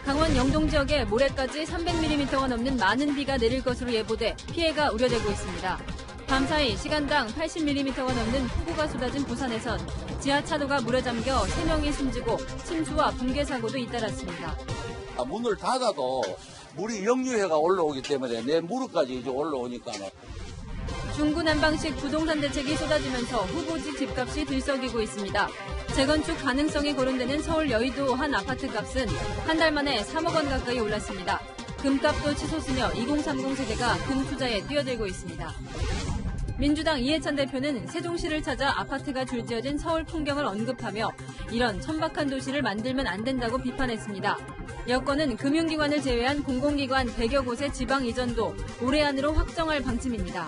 강원 영동 지역에 모레까지 300mm가 넘는 많은 비가 내릴 것으로 예보돼 피해가 우려되고 있습니다. 밤사이 시간당 80mm가 넘는 폭우가 쏟아진 부산에선 지하차도가 물에 잠겨 3명이 숨지고 침수와 붕괴 사고도 잇따랐습니다. 문을 닫아도 물이 역류해가 올라오기 때문에 내 무릎까지 이제 올라오니까. 중구 난방식 부동산 대책이 쏟아지면서 후보지 집값이 들썩이고 있습니다. 재건축 가능성이 거론되는 서울 여의도 한 아파트 값은 한 달 만에 3억 원 가까이 올랐습니다. 금값도 치솟으며 2030 세대가 금 투자에 뛰어들고 있습니다. 민주당 이해찬 대표는 세종시를 찾아 아파트가 줄지어진 서울 풍경을 언급하며 이런 천박한 도시를 만들면 안 된다고 비판했습니다. 여권은 금융기관을 제외한 공공기관 100여 곳의 지방 이전도 올해 안으로 확정할 방침입니다.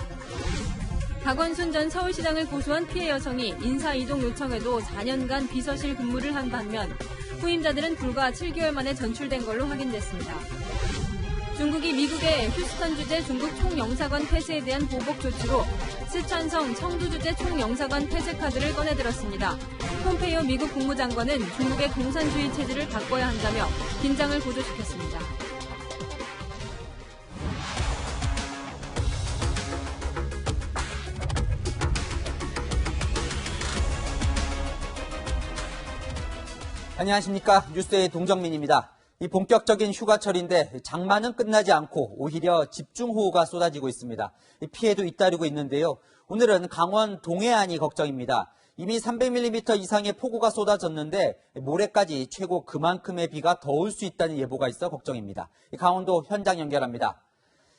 박원순 전 서울시장을 고소한 피해 여성이 인사이동 요청에도 4년간 비서실 근무를 한 반면 후임자들은 불과 7개월 만에 전출된 걸로 확인됐습니다. 중국이 미국의 휴스턴 주재 중국 총영사관 폐쇄에 대한 보복 조치로 스촨성 청두 주재 총영사관 폐쇄 카드를 꺼내들었습니다. 폼페이오 미국 국무장관은 중국의 공산주의 체제를 바꿔야 한다며 긴장을 고조시켰습니다. 안녕하십니까. 뉴스의 동정민입니다. 이 본격적인 휴가철인데 장마는 끝나지 않고 오히려 집중호우가 쏟아지고 있습니다. 피해도 잇따르고 있는데요. 오늘은 강원 동해안이 걱정입니다. 이미 300mm 이상의 폭우가 쏟아졌는데 모레까지 최고 그만큼의 비가 더 올 수 있다는 예보가 있어 걱정입니다. 강원도 현장 연결합니다.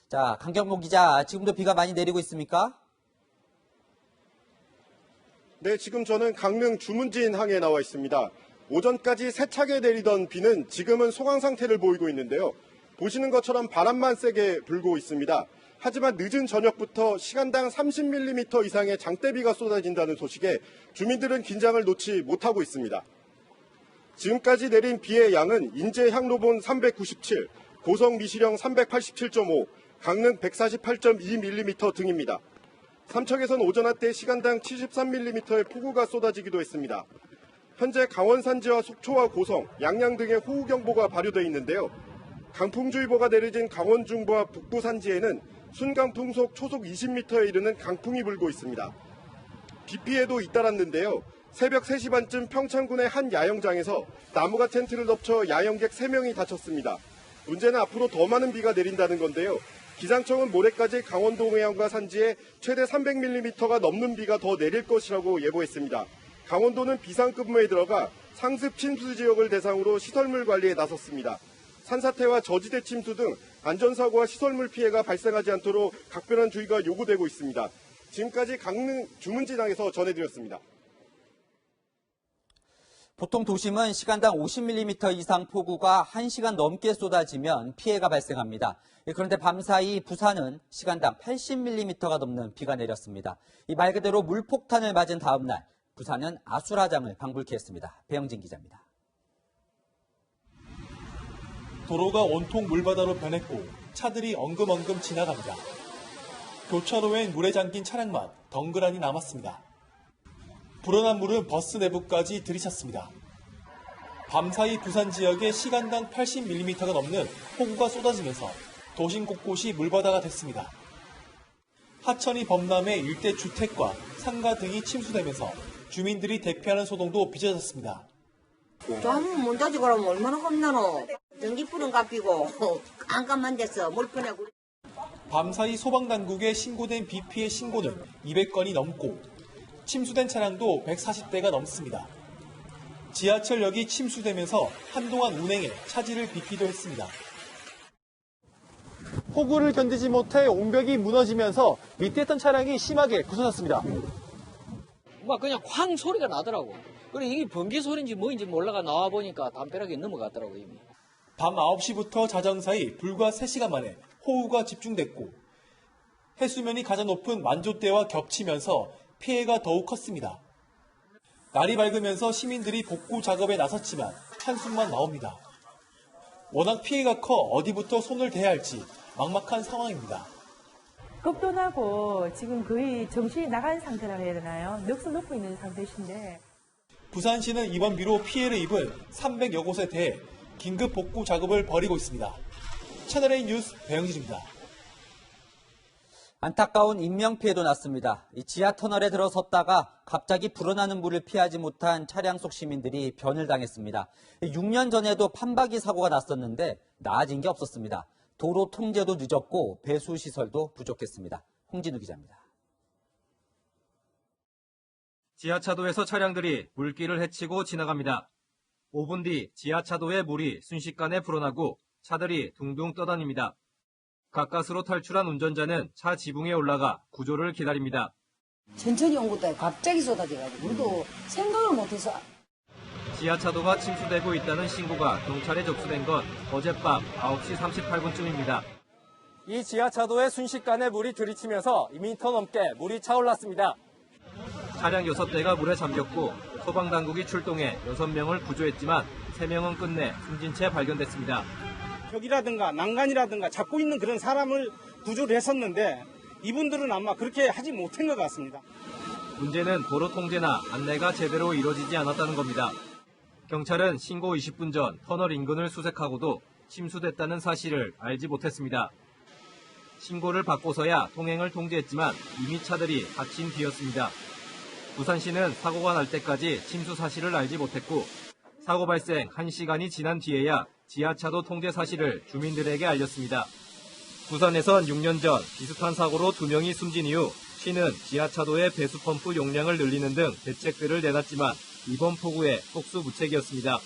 자, 강경모 기자, 지금도 비가 많이 내리고 있습니까? 네, 지금 저는 강릉 주문진 항에 나와 있습니다. 오전까지 세차게 내리던 비는 지금은 소강 상태를 보이고 있는데요. 보시는 것처럼 바람만 세게 불고 있습니다. 하지만 늦은 저녁부터 시간당 30mm 이상의 장대비가 쏟아진다는 소식에 주민들은 긴장을 놓지 못하고 있습니다. 지금까지 내린 비의 양은 인제 향로본 397, 고성 미시령 387.5, 강릉 148.2mm 등입니다. 삼척에선 오전 한때 시간당 73mm의 폭우가 쏟아지기도 했습니다. 현재 강원 산지와 속초와 고성, 양양 등의 호우경보가 발효되어 있는데요. 강풍주의보가 내려진 강원 중부와 북부 산지에는 순간풍 속 초속 20m에 이르는 강풍이 불고 있습니다. 비 피해도 잇따랐는데요. 새벽 3시 반쯤 평창군의 한 야영장에서 나무가 텐트를 덮쳐 야영객 3명이 다쳤습니다. 문제는 앞으로 더 많은 비가 내린다는 건데요. 기상청은 모레까지 강원 동해안과 산지에 최대 300mm가 넘는 비가 더 내릴 것이라고 예보했습니다. 강원도는 비상급무에 들어가 상습 침수 지역을 대상으로 시설물 관리에 나섰습니다. 산사태와 저지대 침수 등 안전사고와 시설물 피해가 발생하지 않도록 각별한 주의가 요구되고 있습니다. 지금까지 강릉 주문진항에서 전해드렸습니다. 보통 도심은 시간당 50mm 이상 폭우가 1시간 넘게 쏟아지면 피해가 발생합니다. 그런데 밤사이 부산은 시간당 80mm가 넘는 비가 내렸습니다. 이 말 그대로 물폭탄을 맞은 다음 날 부산은 아수라장을 방불케 했습니다. 배영진 기자입니다. 도로가 온통 물바다로 변했고 차들이 엉금엉금 지나갑니다. 교차로엔 물에 잠긴 차량만 덩그러니 남았습니다. 불어난 물은 버스 내부까지 들이찼습니다. 밤사이 부산 지역에 시간당 80mm가 넘는 폭우가 쏟아지면서 도심 곳곳이 물바다가 됐습니다. 하천이 범람해 일대 주택과 상가 등이 침수되면서 주민들이 대피하는 소동도 빚어졌습니다. 좀 문다지 그러면 얼마나 겁나노. 전기불은 갚이고 깜깜한 데서 물편하고. 밤사이 소방당국에 신고된 비 피해 신고는 200건이 넘고 침수된 차량도 140대가 넘습니다. 지하철역이 침수되면서 한동안 운행에 차질을 빚기도 했습니다. 폭우를 견디지 못해 옹벽이 무너지면서 밑에 있던 차량이 심하게 부서졌습니다. 막 그냥 쾅 소리가 나더라고. 그래 이게 번개 소리인지 뭐인지 몰라가 나와 보니까 담벼락에 넘어갔더라고 이미. 밤 9시부터 자정 사이 불과 3시간 만에 호우가 집중됐고 해수면이 가장 높은 만조대와 겹치면서 피해가 더욱 컸습니다. 날이 밝으면서 시민들이 복구 작업에 나섰지만 한숨만 나옵니다. 워낙 피해가 커 어디부터 손을 대야 할지 막막한 상황입니다. 겁도 나고 지금 거의 정신이 나간 상태라고 해야 되나요? 넋을 놓고 있는 상태신데. 부산시는 이번 비로 피해를 입은 300여 곳에 대해 긴급 복구 작업을 벌이고 있습니다. 채널A 뉴스 배영진입니다. 안타까운 인명피해도 났습니다. 이 지하터널에 들어섰다가 갑자기 불어나는 물을 피하지 못한 차량 속 시민들이 변을 당했습니다. 6년 전에도 판박이 사고가 났었는데 나아진 게 없었습니다. 도로 통제도 늦었고 배수시설도 부족했습니다. 홍진우 기자입니다. 지하차도에서 차량들이 물길을 헤치고 지나갑니다. 5분 뒤 지하차도에 물이 순식간에 불어나고 차들이 둥둥 떠다닙니다. 가까스로 탈출한 운전자는 차 지붕에 올라가 구조를 기다립니다. 천천히 온 것도 아니고 갑자기 쏟아져가지고 우리도 생각을 못해서. 지하차도가 침수되고 있다는 신고가 경찰에 접수된 건 어젯밤 9시 38분쯤입니다. 이 지하차도에 순식간에 물이 들이치면서 2m 넘게 물이 차올랐습니다. 차량 6대가 물에 잠겼고 소방당국이 출동해 6명을 구조했지만 3명은 끝내 숨진 채 발견됐습니다. 벽이라든가 난간이라든가 잡고 있는 그런 사람을 구조를 했었는데 이분들은 아마 그렇게 하지 못한 것 같습니다. 문제는 도로 통제나 안내가 제대로 이루어지지 않았다는 겁니다. 경찰은 신고 20분 전 터널 인근을 수색하고도 침수됐다는 사실을 알지 못했습니다. 신고를 받고서야 통행을 통제했지만 이미 차들이 닫힌 뒤였습니다. 부산시는 사고가 날 때까지 침수 사실을 알지 못했고 사고 발생 1시간이 지난 뒤에야 지하차도 통제 사실을 주민들에게 알렸습니다. 부산에선 6년 전 비슷한 사고로 2명이 숨진 이후 시는 지하차도의 배수펌프 용량을 늘리는 등 대책들을 내놨지만 이번 폭우에 속수무책이었습니다.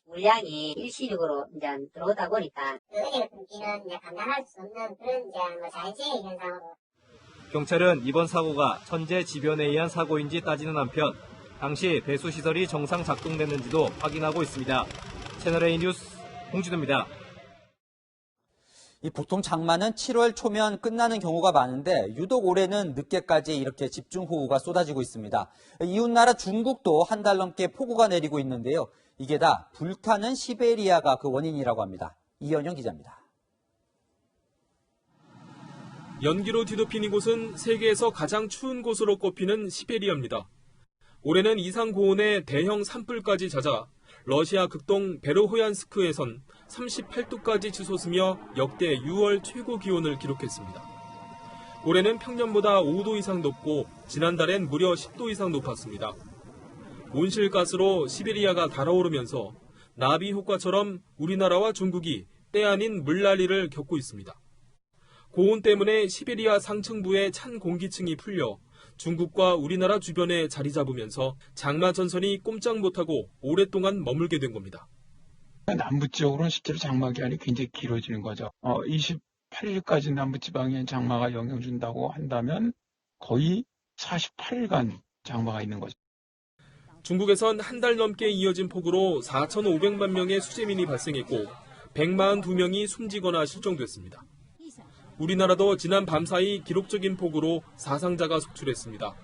물량이 일시적으로 이제 들어오다 보니까 어디를 끊기는 이제 감당할 수 없는 그런 이제 자연재해 현상으로. 경찰은 이번 사고가 천재지변에 의한 사고인지 따지는 한편 당시 배수시설이 정상 작동됐는지도 확인하고 있습니다. 채널A 뉴스 홍진우입니다. 보통 장마는 7월 초면 끝나는 경우가 많은데 유독 올해는 늦게까지 이렇게 집중호우가 쏟아지고 있습니다. 이웃나라 중국도 한 달 넘게 폭우가 내리고 있는데요. 이게 다 불타는 시베리아가 그 원인이라고 합니다. 이현영 기자입니다. 연기로 뒤덮인 이곳은 세계에서 가장 추운 곳으로 꼽히는 시베리아입니다. 올해는 이상 고온에 대형 산불까지 잦아 러시아 극동 베르호얀스크에선 38도까지 치솟으며 역대 6월 최고 기온을 기록했습니다. 올해는 평년보다 5도 이상 높고 지난달엔 무려 10도 이상 높았습니다. 온실가스로 시베리아가 달아오르면서 나비 효과처럼 우리나라와 중국이 때 아닌 물난리를 겪고 있습니다. 고온 때문에 시베리아 상층부의 찬 공기층이 풀려 중국과 우리나라 주변에 자리 잡으면서 장마 전선이 꼼짝 못하고 오랫동안 머물게 된 겁니다. 남부 지역으로는 실제로 장마 기간이 굉장히 길어지는 거죠. 28일까지 남부지방에 장마가 영향 준다고 한다면 거의 48일간 장마가 있는 거죠. 중국에선 한 달 넘게 이어진 폭우로 4,500만 명의 수재민이 발생했고 142명이 숨지거나 실종됐습니다. 우리나라도 지난 밤사이 기록적인 폭우로 사상자가 속출했습니다.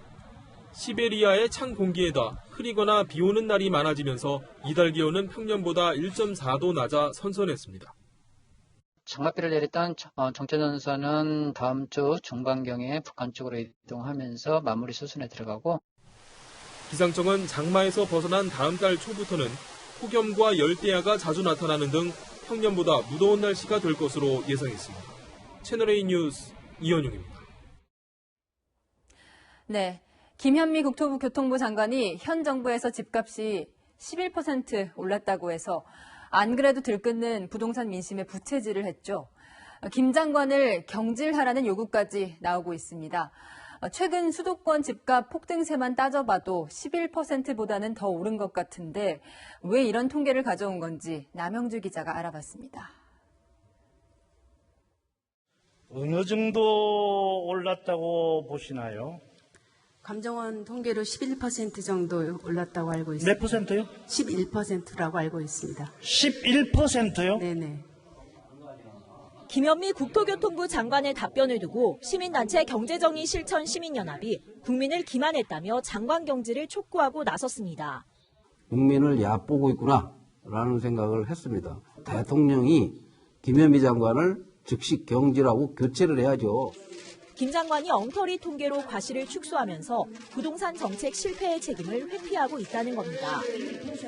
시베리아의 찬 공기에다 흐리거나 비 오는 날이 많아지면서 이달 기온은 평년보다 1.4도 낮아 선선했습니다. 장맛비를 내렸던 정체전선은 다음 주 중반경에 북한 쪽으로 이동하면서 마무리 수순에 들어가고 기상청은 장마에서 벗어난 다음 달 초부터는 폭염과 열대야가 자주 나타나는 등 평년보다 무더운 날씨가 될 것으로 예상했습니다. 채널A 뉴스 이현용입니다. 네, 김현미 국토부교통부 장관이 현 정부에서 집값이 11% 올랐다고 해서 안 그래도 들끓는 부동산 민심에 부채질을 했죠. 김 장관을 경질하라는 요구까지 나오고 있습니다. 최근 수도권 집값 폭등세만 따져봐도 11%보다는 더 오른 것 같은데 왜 이런 통계를 가져온 건지 남영주 기자가 알아봤습니다. 어느 정도 올랐다고 보시나요? 감정원 통계로 11% 정도 올랐다고 알고 있습니다. 몇 퍼센트요? 11%라고 알고 있습니다. 11%요? 네네. 김현미 국토교통부 장관의 답변을 두고 시민단체 경제정의 실천 시민연합이 국민을 기만했다며 장관 경질을 촉구하고 나섰습니다. 국민을 얕보고 있구나라는 생각을 했습니다. 대통령이 김현미 장관을 즉시 경질하고 교체를 해야죠. 김 장관이 엉터리 통계로 과실을 축소하면서 부동산 정책 실패의 책임을 회피하고 있다는 겁니다.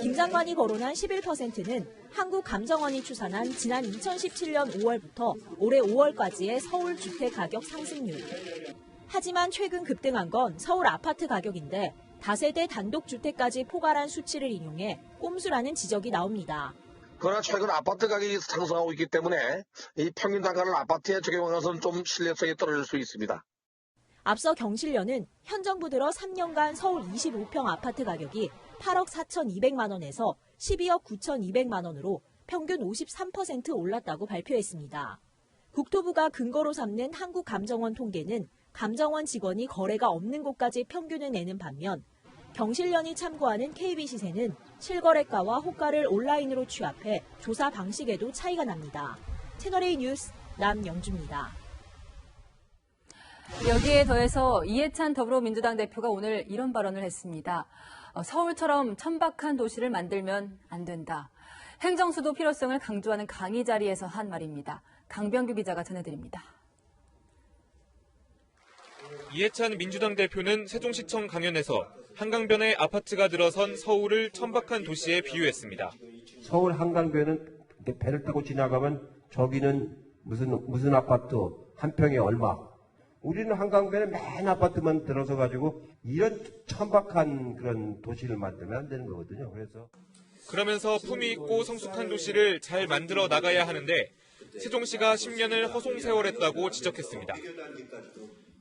김 장관이 거론한 11%는 한국감정원이 추산한 지난 2017년 5월부터 올해 5월까지의 서울 주택 가격 상승률. 하지만 최근 급등한 건 서울 아파트 가격인데 다세대 단독주택까지 포괄한 수치를 인용해 꼼수라는 지적이 나옵니다. 그러나 최근 아파트 가격이 상승하고 있기 때문에 이 평균 단가를 아파트에 적용한 것은 좀 신뢰성이 떨어질 수 있습니다. 앞서 경실련은 현 정부 들어 3년간 서울 25평 아파트 가격이 8억 4,200만 원에서 12억 9,200만 원으로 평균 53% 올랐다고 발표했습니다. 국토부가 근거로 삼는 한국감정원 통계는 감정원 직원이 거래가 없는 곳까지 평균을 내는 반면 경실련이 참고하는 KB시세는 실거래가와 호가를 온라인으로 취합해 조사 방식에도 차이가 납니다. 채널A 뉴스 남영주입니다. 여기에 더해서 이해찬 더불어민주당 대표가 오늘 이런 발언을 했습니다. 서울처럼 천박한 도시를 만들면 안 된다. 행정수도 필요성을 강조하는 강의 자리에서 한 말입니다. 강병규 기자가 전해드립니다. 이해찬 민주당 대표는 세종시청 강연에서 한강변에 아파트가 들어선 서울을 천박한 도시에 비유했습니다. 서울 한강변은 배를 타고 지나가면 저기는 무슨 아파트 한 평에 얼마. 우리는 한강변에 맨 아파트만 들어서 가지고 이런 천박한 그런 도시를 만들면 안 되는 거거든요. 그러면서 품위 있고 성숙한 도시를 잘 만들어 나가야 하는데 세종시가 10년을 허송세월했다고 지적했습니다.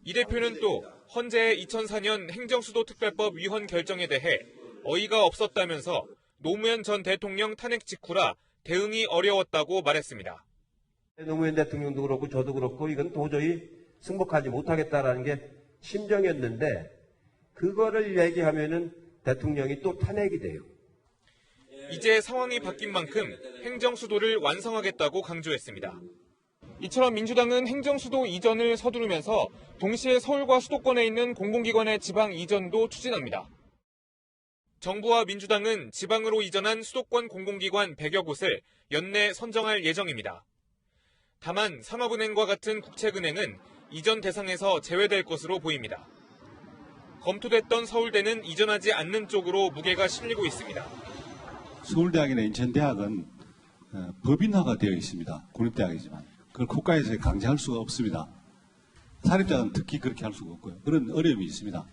이 대표는 또 헌재의 2004년 행정수도특별법 위헌 결정에 대해 어이가 없었다면서 노무현 전 대통령 탄핵 직후라 대응이 어려웠다고 말했습니다. 노무현 대통령도 그렇고 저도 그렇고 이건 도저히 승복하지 못하겠다라는 게 심정이었는데 그거를 얘기하면은 대통령이 또 탄핵이 돼요. 이제 상황이 바뀐 만큼 행정수도를 완성하겠다고 강조했습니다. 이처럼 민주당은 행정수도 이전을 서두르면서 동시에 서울과 수도권에 있는 공공기관의 지방 이전도 추진합니다. 정부와 민주당은 지방으로 이전한 수도권 공공기관 100여 곳을 연내 선정할 예정입니다. 다만 산업은행과 같은 국책은행은 이전 대상에서 제외될 것으로 보입니다. 검토됐던 서울대는 이전하지 않는 쪽으로 무게가 실리고 있습니다. 서울대학이나 인천대학은 법인화가 되어 있습니다. 국립대학이지만. 그걸 국가에서 강제할 수가 없습니다. 사립대학은 특히 그렇게 할 수가 없고요. 그런 어려움이 있습니다.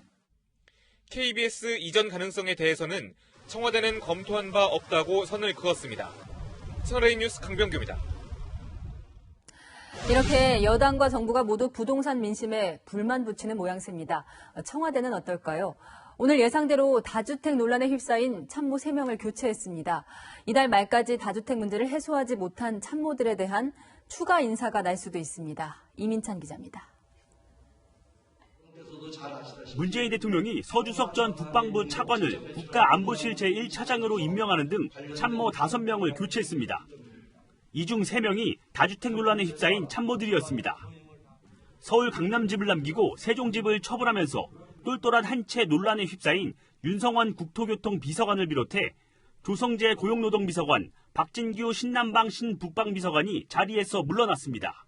KBS 이전 가능성에 대해서는 청와대는 검토한 바 없다고 선을 그었습니다. 채널A 뉴스 강병규입니다. 이렇게 여당과 정부가 모두 부동산 민심에 불만 붙이는 모양새입니다. 청와대는 어떨까요? 오늘 예상대로 다주택 논란에 휩싸인 참모 3명을 교체했습니다. 이달 말까지 다주택 문제를 해소하지 못한 참모들에 대한 추가 인사가 날 수도 있습니다. 이민찬 기자입니다. 문재인 대통령이 서주석 전 국방부 차관을 국가안보실 제1차장으로 임명하는 등 참모 5명을 교체했습니다. 이 중 3명이 다주택 논란에 휩싸인 참모들이었습니다. 서울 강남집을 남기고 세종집을 처분하면서 똘똘한 한 채 논란에 휩싸인 윤성원 국토교통 비서관을 비롯해 조성재 고용노동비서관, 박진규 신남방 신북방 비서관이 자리에서 물러났습니다.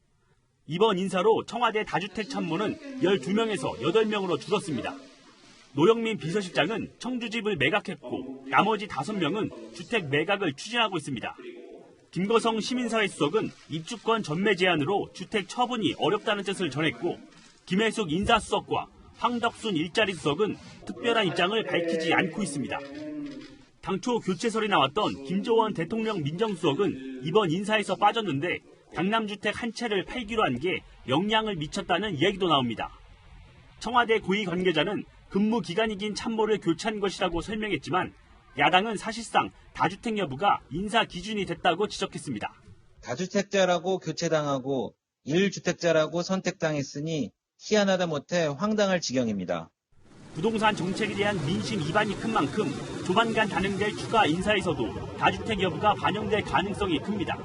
이번 인사로 청와대 다주택 참모는 12명에서 8명으로 줄었습니다. 노영민 비서실장은 청주집을 매각했고 나머지 5명은 주택 매각을 추진하고 있습니다. 김거성 시민사회 수석은 입주권 전매 제한으로 주택 처분이 어렵다는 뜻을 전했고 김혜숙 인사수석과 황덕순 일자리 수석은 특별한 입장을 밝히지 않고 있습니다. 당초 교체설이 나왔던 김조원 대통령 민정수석은 이번 인사에서 빠졌는데 강남주택 한 채를 팔기로 한 게 영향을 미쳤다는 이야기도 나옵니다. 청와대 고위 관계자는 근무 기간이 긴 참모를 교체한 것이라고 설명했지만 야당은 사실상 다주택 여부가 인사 기준이 됐다고 지적했습니다. 다주택자라고 교체당하고 1주택자라고 선택당했으니 희한하다 못해 황당할 지경입니다. 부동산 정책에 대한 민심 이반이 큰 만큼 조만간 단행될 추가 인사에서도 다주택 여부가 반영될 가능성이 큽니다.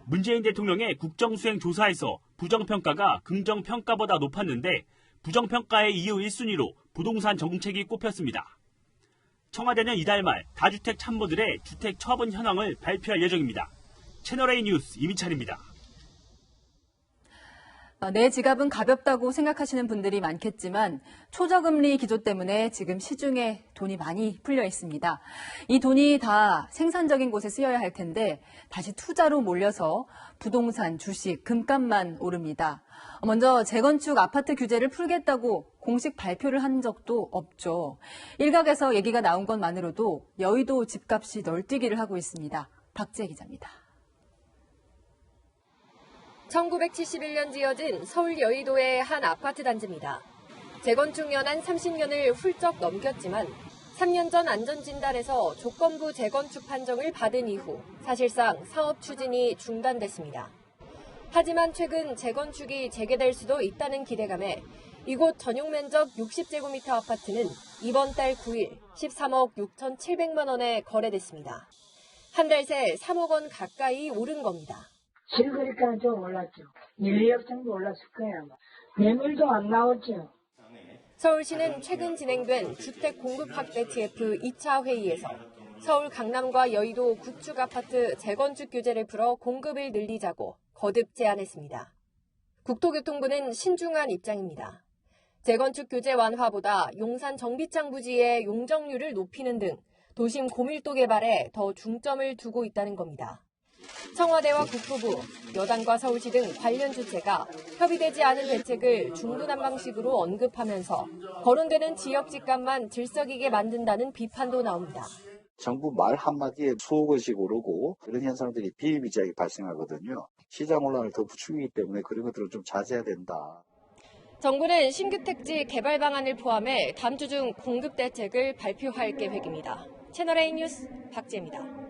문재인 대통령의 국정수행 조사에서 부정평가가 긍정평가보다 높았는데 부정평가의 이유 1순위로 부동산 정책이 꼽혔습니다. 청와대는 이달 말 다주택 참모들의 주택 처분 현황을 발표할 예정입니다. 채널A 뉴스 이민찬입니다. 내 지갑은 가볍다고 생각하시는 분들이 많겠지만 초저금리 기조 때문에 지금 시중에 돈이 많이 풀려 있습니다. 이 돈이 다 생산적인 곳에 쓰여야 할 텐데 다시 투자로 몰려서 부동산, 주식, 금값만 오릅니다. 먼저 재건축 아파트 규제를 풀겠다고 공식 발표를 한 적도 없죠. 일각에서 얘기가 나온 것만으로도 여의도 집값이 널뛰기를 하고 있습니다. 박지혜 기자입니다. 1971년 지어진 서울 여의도의 한 아파트 단지입니다. 재건축 연한 30년을 훌쩍 넘겼지만 3년 전 안전진단에서 조건부 재건축 판정을 받은 이후 사실상 사업 추진이 중단됐습니다. 하지만 최근 재건축이 재개될 수도 있다는 기대감에 이곳 전용 면적 60제곱미터 아파트는 이번 달 9일 13억 6,700만 원에 거래됐습니다. 한 달 새 3억 원 가까이 오른 겁니다. 실거래가는 좀 올랐죠. 1억 정도 올랐을 거예요. 매물도 안 나오죠. 서울시는 최근 진행된 주택 공급 확대 TF 2차 회의에서 서울 강남과 여의도 구축 아파트 재건축 규제를 풀어 공급을 늘리자고 거듭 제안했습니다. 국토교통부는 신중한 입장입니다. 재건축 규제 완화보다 용산 정비창 부지의 용적률을 높이는 등 도심 고밀도 개발에 더 중점을 두고 있다는 겁니다. 청와대와 국토부, 여당과 서울시 등 관련 주체가 협의되지 않은 대책을 중구난방식으로 언급하면서 거론되는 지역 집값만 들썩이게 만든다는 비판도 나옵니다. 정부 말 한마디에 수억 원씩 오르고 이런 현상들이 비일비재하게 발생하거든요. 시장 혼란을 더 부추기기 때문에 그런 것들을 좀 자제해야 된다. 정부는 신규 택지 개발 방안을 포함해 다음 주 중 공급 대책을 발표할 계획입니다. 채널A 뉴스 박지혜입니다.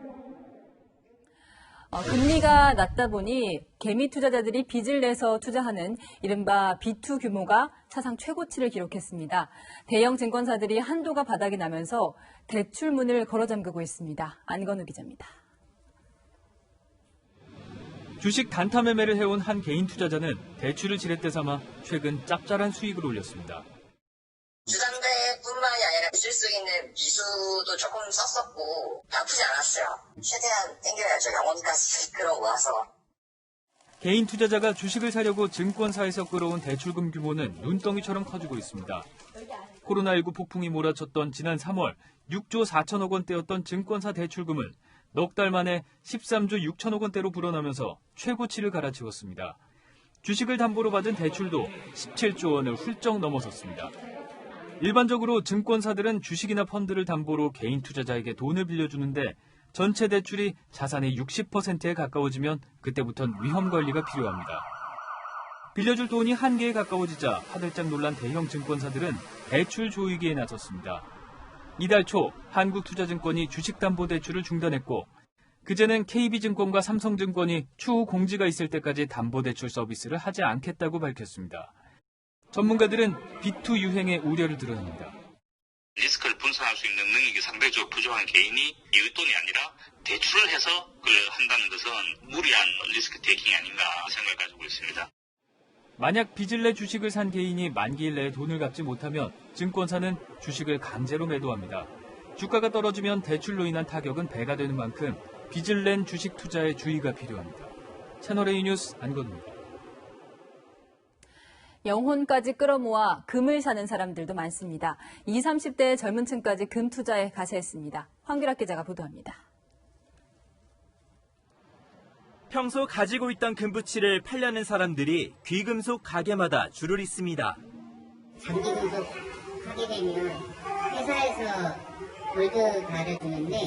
금리가 낮다 보니 개미 투자자들이 빚을 내서 투자하는 이른바 B2 규모가 사상 최고치를 기록했습니다. 대형 증권사들이 한도가 바닥이 나면서 대출문을 걸어 잠그고 있습니다. 안건우 기자입니다. 주식 단타 매매를 해온 한 개인 투자자는 대출을 지렛대 삼아 최근 짭짤한 수익을 올렸습니다. 주담대뿐만이 아니라 있을 수 있는 기수도 조금 썼었고 나쁘지 않았어요. 최대한 땡겨야죠. 영혼까지 끌어모아서. 개인 투자자가 주식을 사려고 증권사에서 끌어온 대출금 규모는 눈덩이처럼 커지고 있습니다. 코로나19 폭풍이 몰아쳤던 지난 3월 6조 4천억 원대였던 증권사 대출금은 넉 달 만에 13조 6천억 원대로 불어나면서 최고치를 갈아치웠습니다. 주식을 담보로 받은 대출도 17조 원을 훌쩍 넘어섰습니다. 일반적으로 증권사들은 주식이나 펀드를 담보로 개인 투자자에게 돈을 빌려주는데 전체 대출이 자산의 60%에 가까워지면 그때부터는 위험 관리가 필요합니다. 빌려줄 돈이 한계에 가까워지자 화들짝 놀란 대형 증권사들은 대출 조이기에 나섰습니다. 이달 초 한국투자증권이 주식담보대출을 중단했고 그제는 KB증권과 삼성증권이 추후 공지가 있을 때까지 담보대출 서비스를 하지 않겠다고 밝혔습니다. 전문가들은 B2 유행의 우려를 드러냅니다. 리스크를 분산할 수 있는 능력이 상대적으로 부족한 개인이 이웃돈이 아니라 대출을 해서 그걸 한다는 것은 무리한 리스크 테이킹이 아닌가 생각을 가지고 있습니다. 만약 빚을 내 주식을 산 개인이 만기일 내에 돈을 갚지 못하면 증권사는 주식을 강제로 매도합니다. 주가가 떨어지면 대출로 인한 타격은 배가 되는 만큼 빚을 낸 주식 투자에 주의가 필요합니다. 채널A 뉴스 안건우입니다. 영혼까지 끌어모아 금을 사는 사람들도 많습니다. 20, 30대 젊은 층까지 금 투자에 가세했습니다. 황규락 기자가 보도합니다. 평소 가지고 있던 금붙이를 팔려는 사람들이 귀금속 가게마다 줄을 잇습니다. 장기금속 하게 되면 회사에서 골드 갈아주는데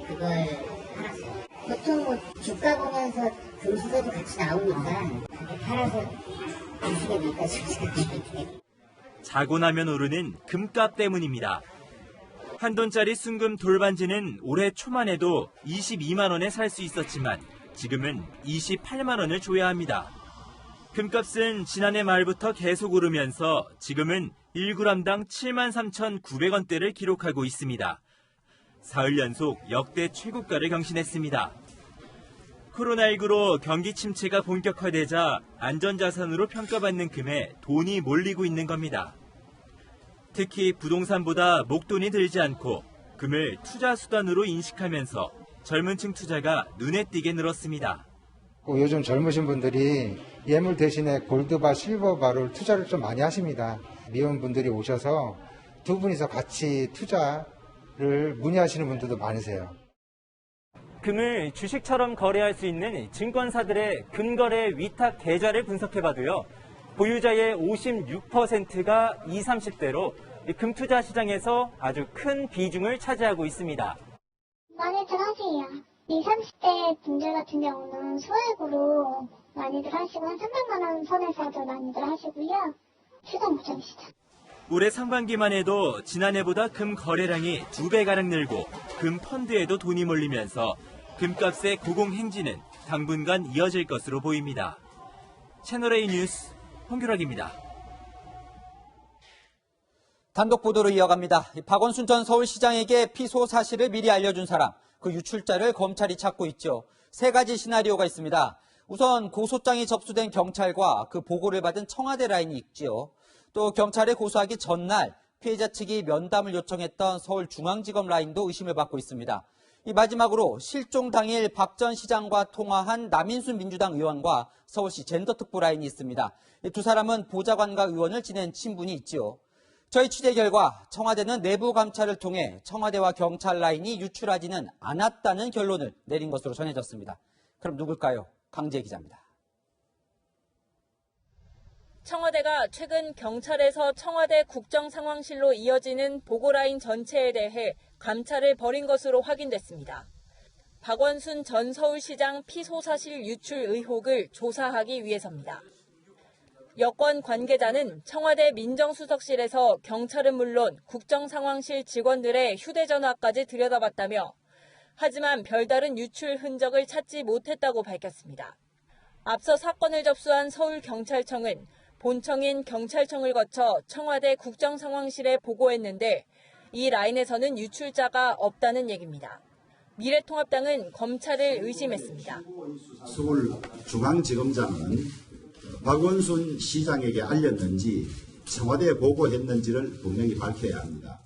그걸 팔았어요. 보통 뭐 주가 보면서 금수저도 같이 나오니까 그렇게 팔아서 주식에 넣기까지. 자고 나면 오르는 금값 때문입니다. 한 돈짜리 순금 돌반지는 올해 초만 해도 22만 원에 살 수 있었지만 지금은 28만 원을 줘야 합니다. 금값은 지난해 말부터 계속 오르면서 지금은 1g당 73,900원대를 기록하고 있습니다. 사흘 연속 역대 최고가를 경신했습니다. 코로나19로 경기 침체가 본격화되자 안전자산으로 평가받는 금에 돈이 몰리고 있는 겁니다. 특히 부동산보다 목돈이 들지 않고 금을 투자 수단으로 인식하면서 젊은 층 투자가 눈에 띄게 늘었습니다. 요즘 젊으신 분들이 예물 대신에 골드바, 실버바를 투자를 좀 많이 하십니다. 미혼분들이 오셔서 두 분이서 같이 투자를 문의하시는 분들도 많으세요. 금을 주식처럼 거래할 수 있는 증권사들의 금거래 위탁 계좌를 분석해봐도요. 보유자의 56%가 20, 30대로 금투자 시장에서 아주 큰 비중을 차지하고 있습니다. 많이들 하세요. 20, 30대 분들 같은 경우는 소액으로 많이들 하시고 한 300만 원 선에서도 많이들 하시고요. 추정 부정이시죠. 올해 상반기만 해도 지난해보다 금 거래량이 2배가량 늘고 금 펀드에도 돈이 몰리면서 금값의 고공행진은 당분간 이어질 것으로 보입니다. 채널A 뉴스 홍규락입니다. 단독 보도로 이어갑니다. 박원순 전 서울시장에게 피소 사실을 미리 알려준 사람, 그 유출자를 검찰이 찾고 있죠. 세 가지 시나리오가 있습니다. 우선 고소장이 접수된 경찰과 그 보고를 받은 청와대 라인이 있지요. 또 경찰에 고소하기 전날 피해자 측이 면담을 요청했던 서울중앙지검 라인도 의심을 받고 있습니다. 이 마지막으로 실종 당일 박 전 시장과 통화한 남인순 민주당 의원과 서울시 젠더특보 라인이 있습니다. 이 두 사람은 보좌관과 의원을 지낸 친분이 있지요. 저희 취재 결과 청와대는 내부 감찰을 통해 청와대와 경찰 라인이 유출하지는 않았다는 결론을 내린 것으로 전해졌습니다. 그럼 누굴까요? 강재 기자입니다. 청와대가 최근 경찰에서 청와대 국정상황실로 이어지는 보고라인 전체에 대해 감찰을 벌인 것으로 확인됐습니다. 박원순 전 서울시장 피소사실 유출 의혹을 조사하기 위해서입니다. 여권 관계자는 청와대 민정수석실에서 경찰은 물론 국정상황실 직원들의 휴대전화까지 들여다봤다며 하지만 별다른 유출 흔적을 찾지 못했다고 밝혔습니다. 앞서 사건을 접수한 서울경찰청은 본청인 경찰청을 거쳐 청와대 국정상황실에 보고했는데 이 라인에서는 유출자가 없다는 얘기입니다. 미래통합당은 검찰을 의심했습니다. 서울중앙지검장은 박원순 시장에게 알렸는지 청와대에 보고했는지를 분명히 밝혀야 합니다.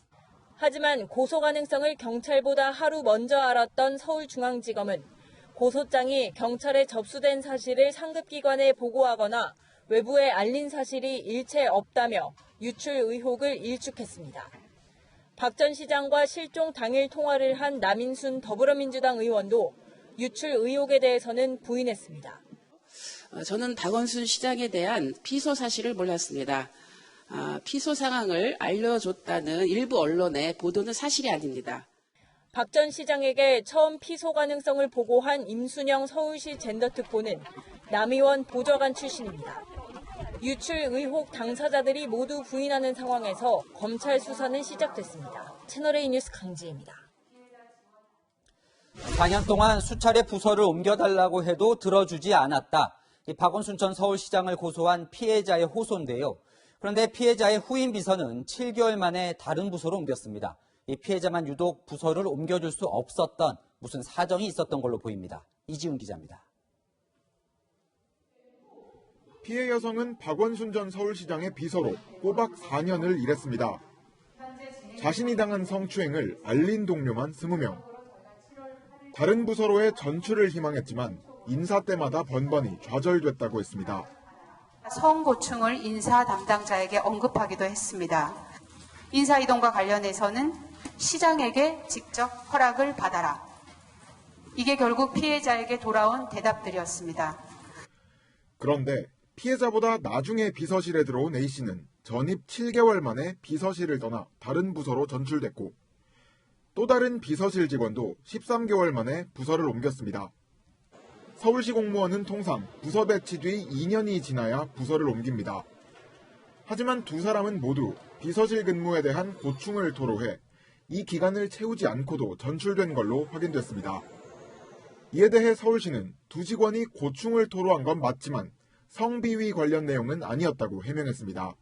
하지만 고소 가능성을 경찰보다 하루 먼저 알았던 서울중앙지검은 고소장이 경찰에 접수된 사실을 상급기관에 보고하거나 외부에 알린 사실이 일체 없다며 유출 의혹을 일축했습니다. 박 전 시장과 실종 당일 통화를 한 남인순 더불어민주당 의원도 유출 의혹에 대해서는 부인했습니다. 저는 박원순 시장에 대한 피소 사실을 몰랐습니다. 피소 상황을 알려줬다는 일부 언론의 보도는 사실이 아닙니다. 박 전 시장에게 처음 피소 가능성을 보고한 임순영 서울시 젠더특보는 남 의원 보좌관 출신입니다. 유출 의혹 당사자들이 모두 부인하는 상황에서 검찰 수사는 시작됐습니다. 채널A 뉴스 강지혜입니다. 4년 동안 수차례 부서를 옮겨달라고 해도 들어주지 않았다. 박원순 전 서울시장을 고소한 피해자의 호소인데요. 그런데 피해자의 후임 비서는 7개월 만에 다른 부서로 옮겼습니다. 이 피해자만 유독 부서를 옮겨줄 수 없었던 무슨 사정이 있었던 걸로 보입니다. 이지훈 기자입니다. 피해 여성은 박원순 전 서울시장의 비서로 꼬박 4년을 일했습니다. 자신이 당한 성추행을 알린 동료만 20명. 다른 부서로의 전출을 희망했지만 인사 때마다 번번이 좌절됐다고 했습니다. 성고충을 인사 담당자에게 언급하기도 했습니다. 인사 이동과 관련해서는 시장에게 직접 허락을 받아라. 이게 결국 피해자에게 돌아온 대답들이었습니다. 그런데 피해자보다 나중에 비서실에 들어온 A씨는 전입 7개월 만에 비서실을 떠나 다른 부서로 전출됐고 또 다른 비서실 직원도 13개월 만에 부서를 옮겼습니다. 서울시 공무원은 통상 부서 배치 뒤 2년이 지나야 부서를 옮깁니다. 하지만 두 사람은 모두 비서실 근무에 대한 고충을 토로해 이 기간을 채우지 않고도 전출된 걸로 확인됐습니다. 이에 대해 서울시는 두 직원이 고충을 토로한 건 맞지만 성비위 관련 내용은 아니었다고 해명했습니다.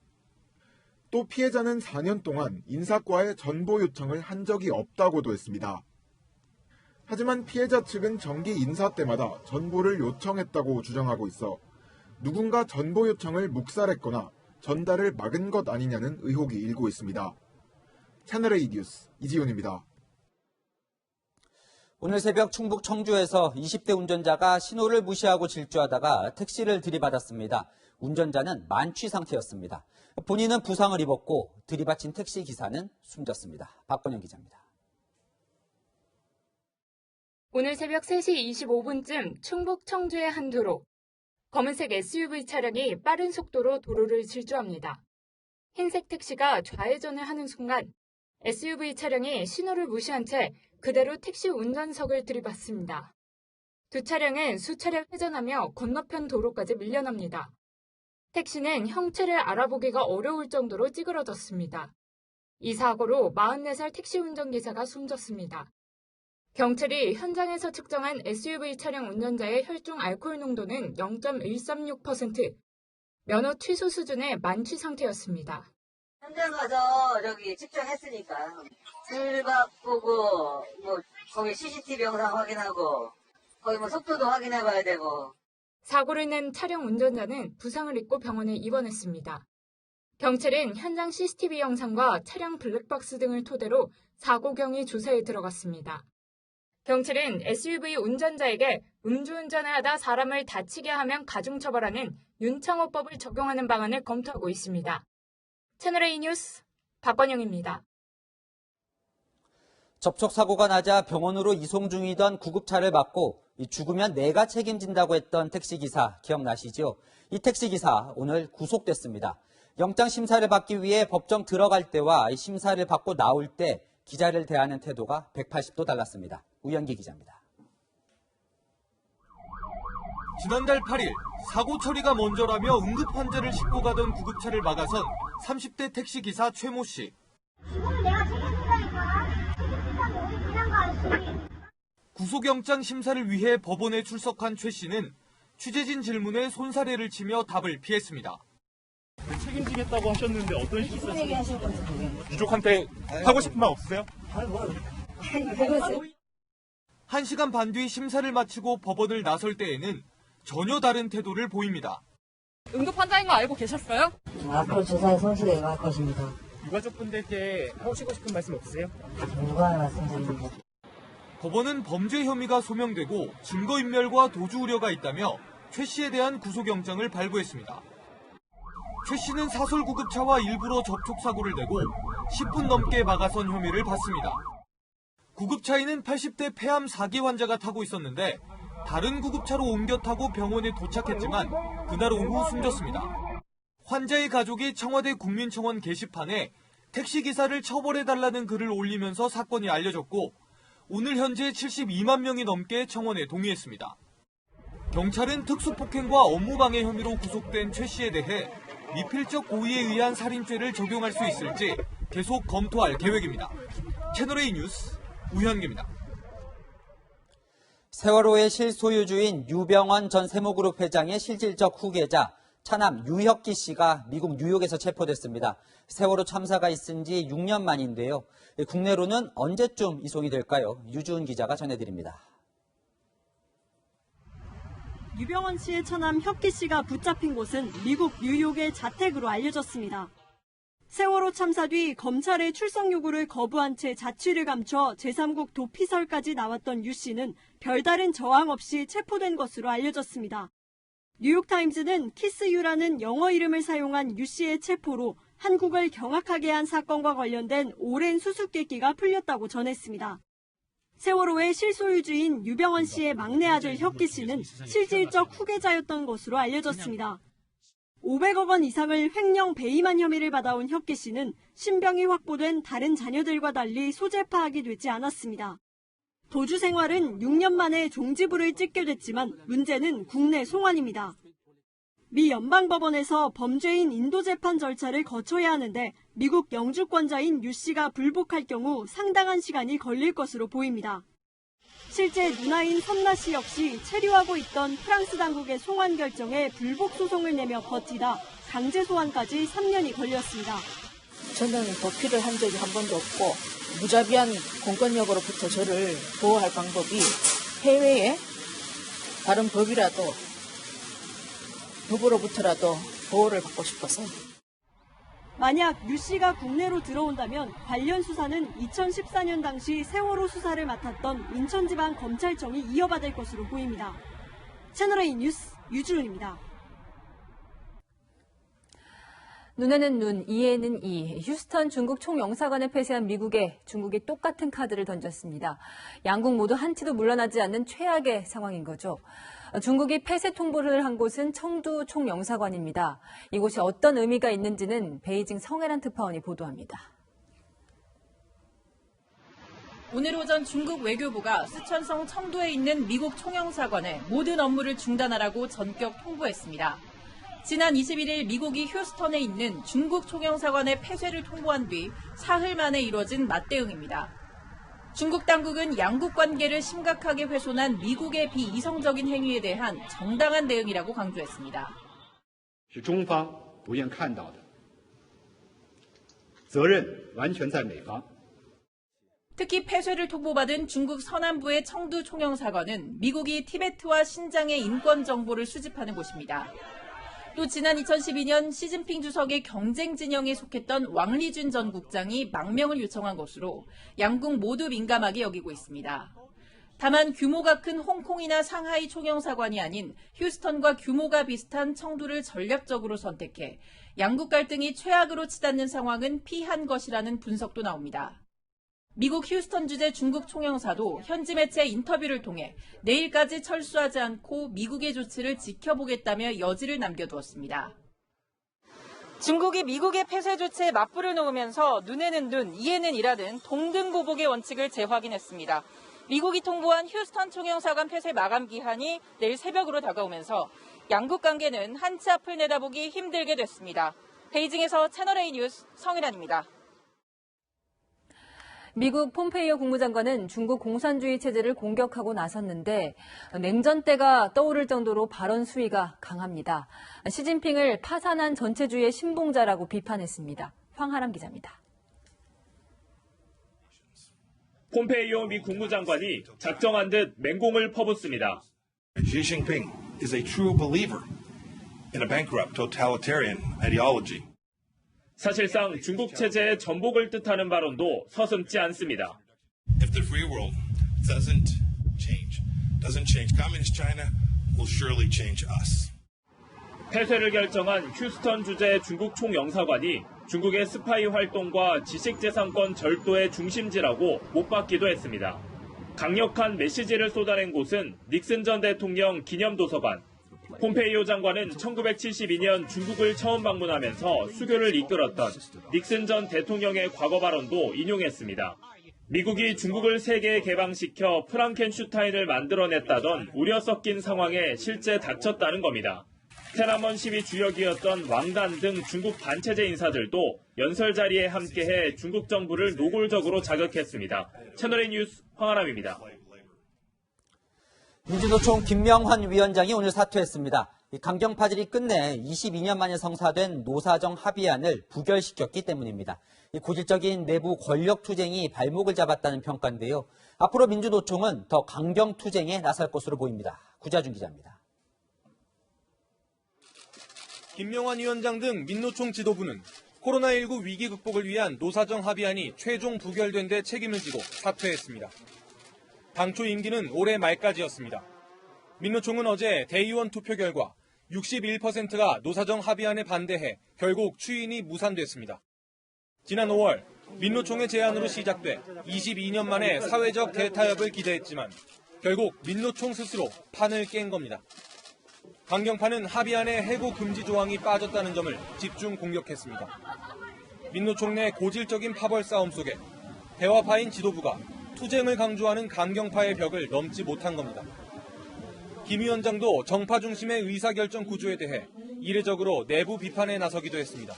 또 피해자는 4년 동안 인사과에 전보 요청을 한 적이 없다고도 했습니다. 하지만 피해자 측은 정기 인사 때마다 전보를 요청했다고 주장하고 있어 누군가 전보 요청을 묵살했거나 전달을 막은 것 아니냐는 의혹이 일고 있습니다. 채널A 뉴스 이지훈입니다. 오늘 새벽 충북 청주에서 20대 운전자가 신호를 무시하고 질주하다가 택시를 들이받았습니다. 운전자는 만취 상태였습니다. 본인은 부상을 입었고 들이받친 택시 기사는 숨졌습니다. 박건영 기자입니다. 오늘 새벽 3시 25분쯤 충북 청주의 한 도로. 검은색 SUV 차량이 빠른 속도로 도로를 질주합니다. 흰색 택시가 좌회전을 하는 순간 SUV 차량이 신호를 무시한 채 그대로 택시 운전석을 들이받습니다. 두 차량은 수차례 회전하며 건너편 도로까지 밀려납니다. 택시는 형체를 알아보기가 어려울 정도로 찌그러졌습니다. 이 사고로 44살 택시 운전기사가 숨졌습니다. 경찰이 현장에서 측정한 SUV 차량 운전자의 혈중 알코올 농도는 0.136%, 면허 취소 수준의 만취 상태였습니다. 현장 가서 측정했으니까 틀밥 보고 거기 CCTV 영상 확인하고 거기 속도도 확인해봐야 되고. 사고를 낸 차량 운전자는 부상을 입고 병원에 입원했습니다. 경찰은 현장 CCTV 영상과 차량 블랙박스 등을 토대로 사고 경위 조사에 들어갔습니다. 경찰은 SUV 운전자에게 음주운전을 하다 사람을 다치게 하면 가중처벌하는 윤창호법을 적용하는 방안을 검토하고 있습니다. 채널A 뉴스 박건영입니다. 접촉사고가 나자 병원으로 이송 중이던 구급차를 받고 죽으면 내가 책임진다고 했던 택시기사 기억나시죠? 이 택시기사 오늘 구속됐습니다. 영장심사를 받기 위해 법정 들어갈 때와 심사를 받고 나올 때 기자를 대하는 태도가 180도 달랐습니다. 우현기 기자입니다. 지난달 8일 사고 처리가 먼저라며 응급 환자를 싣고 가던 구급차를 막아선 30대 택시기사 최모 씨. 구속영장 심사를 위해 법원에 출석한 최 씨는 취재진 질문에 손사래를 치며 답을 피했습니다. 책임지겠다고 하셨는데 어떤 실수였어요? 유족한테 하고 싶은 말 없으세요? 1시간 반 뒤 심사를 마치고 법원을 나설 때에는 전혀 다른 태도를 보입니다. 응급 환자인 거 알고 계셨어요? 앞으로 조사에 성실히 임할 것입니다. 유가족분들께 하시고 싶은 말씀 없으세요? 무관한 말씀드립니다. 법원은 범죄 혐의가 소명되고 증거인멸과 도주 우려가 있다며 최 씨에 대한 구속영장을 발부했습니다. 최 씨는 사설구급차와 일부러 접촉사고를 내고 10분 넘게 막아선 혐의를 받습니다. 구급차에는 80대 폐암 4기 환자가 타고 있었는데 다른 구급차로 옮겨 타고 병원에 도착했지만 그날 오후 숨졌습니다. 환자의 가족이 청와대 국민청원 게시판에 택시기사를 처벌해달라는 글을 올리면서 사건이 알려졌고 오늘 현재 72만 명이 넘게 청원에 동의했습니다. 경찰은 특수폭행과 업무방해 혐의로 구속된 최 씨에 대해 미필적 고의에 의한 살인죄를 적용할 수 있을지 계속 검토할 계획입니다. 채널A 뉴스 우현기입니다. 세월호의 실소유주인 유병언 전 세모그룹 회장의 실질적 후계자 차남 유혁기 씨가 미국 뉴욕에서 체포됐습니다. 세월호 참사가 있은 지 6년 만인데요. 국내로는 언제쯤 이송이 될까요? 유주은 기자가 전해드립니다. 유병언 씨의 처남 혁기 씨가 붙잡힌 곳은 미국 뉴욕의 자택으로 알려졌습니다. 세월호 참사 뒤 검찰의 출석 요구를 거부한 채 자취를 감춰 제3국 도피설까지 나왔던 유 씨는 별다른 저항 없이 체포된 것으로 알려졌습니다. 뉴욕타임즈는 키스유라는 영어 이름을 사용한 유 씨의 체포로 한국을 경악하게 한 사건과 관련된 오랜 수수께끼가 풀렸다고 전했습니다. 세월호의 실소유주인 유병언 씨의 막내 아들 혁기 씨는 실질적 후계자였던 것으로 알려졌습니다. 500억 원 이상을 횡령 배임한 혐의를 받아온 혁기 씨는 신병이 확보된 다른 자녀들과 달리 소재 파악이 되지 않았습니다. 도주 생활은 6년 만에 종지부를 찍게 됐지만 문제는 국내 송환입니다. 미 연방법원에서 범죄인 인도재판 절차를 거쳐야 하는데 미국 영주권자인 유 씨가 불복할 경우 상당한 시간이 걸릴 것으로 보입니다. 실제 누나인 선나 씨 역시 체류하고 있던 프랑스 당국의 송환 결정에 불복 소송을 내며 버티다 강제 소환까지 3년이 걸렸습니다. 저는 도피를 한 적이 한 번도 없고 무자비한 공권력으로부터 저를 보호할 방법이 해외의 다른 법으로부터라도 보호를 받고 싶어서. 만약 유 씨가 국내로 들어온다면 관련 수사는 2014년 당시 세월호 수사를 맡았던 인천지방검찰청이 이어받을 것으로 보입니다. 채널A 뉴스 유주은입니다. 눈에는 눈, 이에는 이. 휴스턴 중국 총영사관을 폐쇄한 미국에 중국이 똑같은 카드를 던졌습니다. 양국 모두 한치도 물러나지 않는 최악의 상황인 거죠. 중국이 폐쇄 통보를 한 곳은 청두 총영사관입니다. 이곳이 어떤 의미가 있는지는 베이징 성해란 특파원이 보도합니다. 오늘 오전 중국 외교부가 쓰촨성 청두에 있는 미국 총영사관에 모든 업무를 중단하라고 전격 통보했습니다. 지난 21일 미국이 휴스턴에 있는 중국 총영사관의 폐쇄를 통보한 뒤 사흘 만에 이뤄진 맞대응입니다. 중국 당국은 양국 관계를 심각하게 훼손한 미국의 비이성적인 행위에 대한 정당한 대응이라고 강조했습니다. 是中方不愿看到的，责任完全在美方。 특히 폐쇄를 통보받은 중국 서남부의 청두 총영사관은 미국이 티베트와 신장의 인권 정보를 수집하는 곳입니다. 또 지난 2012년 시진핑 주석의 경쟁 진영에 속했던 왕리준 전 국장이 망명을 요청한 것으로 양국 모두 민감하게 여기고 있습니다. 다만 규모가 큰 홍콩이나 상하이 총영사관이 아닌 휴스턴과 규모가 비슷한 청두를 전략적으로 선택해 양국 갈등이 최악으로 치닫는 상황은 피한 것이라는 분석도 나옵니다. 미국 휴스턴 주재 중국 총영사도 현지 매체 인터뷰를 통해 내일까지 철수하지 않고 미국의 조치를 지켜보겠다며 여지를 남겨두었습니다. 중국이 미국의 폐쇄 조치에 맞불을 놓으면서 눈에는 눈, 이에는 이라는 동등보복의 원칙을 재확인했습니다. 미국이 통보한 휴스턴 총영사관 폐쇄 마감 기한이 내일 새벽으로 다가오면서 양국 관계는 한치 앞을 내다보기 힘들게 됐습니다. 베이징에서 채널A 뉴스 성일환입니다. 미국 폼페이오 국무장관은 중국 공산주의 체제를 공격하고 나섰는데 냉전 때가 떠오를 정도로 발언 수위가 강합니다. 시진핑을 파산한 전체주의의 신봉자라고 비판했습니다. 황하람 기자입니다. 폼페이오 미 국무장관이 작정한 듯 맹공을 퍼붓습니다. Xi Jinping is a true believer in a bankrupt totalitarian ideology. 사실상 중국 체제의 전복을 뜻하는 발언도 서슴지 않습니다. If the free world doesn't change communist China will surely change us. 폐쇄를 결정한 휴스턴 주재 중국 총영사관이 중국의 스파이 활동과 지식재산권 절도의 중심지라고 못 박기도 했습니다. 강력한 메시지를 쏟아낸 곳은 닉슨 전 대통령 기념도서관. 폼페이오 장관은 1972년 중국을 처음 방문하면서 수교를 이끌었던 닉슨 전 대통령의 과거 발언도 인용했습니다. 미국이 중국을 세계에 개방시켜 프랑켄슈타인을 만들어냈다던 우려 섞인 상황에 실제 닥쳤다는 겁니다. 테나먼 시위 주역이었던 왕단 등 중국 반체제 인사들도 연설 자리에 함께해 중국 정부를 노골적으로 자극했습니다. 채널A 뉴스 황하람입니다. 민주노총 김명환 위원장이 오늘 사퇴했습니다. 강경 파질이 끝내 22년 만에 성사된 노사정 합의안을 부결시켰기 때문입니다. 고질적인 내부 권력 투쟁이 발목을 잡았다는 평가인데요. 앞으로 민주노총은 더 강경 투쟁에 나설 것으로 보입니다. 구자준 기자입니다. 김명환 위원장 등 민노총 지도부는 코로나19 위기 극복을 위한 노사정 합의안이 최종 부결된 데 책임을 지고 사퇴했습니다. 당초 임기는 올해 말까지였습니다. 민노총은 어제 대의원 투표 결과 61%가 노사정 합의안에 반대해 결국 추인이 무산됐습니다. 지난 5월 민노총의 제안으로 시작돼 22년 만에 사회적 대타협을 기대했지만 결국 민노총 스스로 판을 깬 겁니다. 강경파는 합의안에 해고 금지 조항이 빠졌다는 점을 집중 공격했습니다. 민노총 내 고질적인 파벌 싸움 속에 대화파인 지도부가 투쟁을 강조하는 강경파의 벽을 넘지 못한 겁니다. 김 위원장도 정파 중심의 의사결정 구조에 대해 이례적으로 내부 비판에 나서기도 했습니다.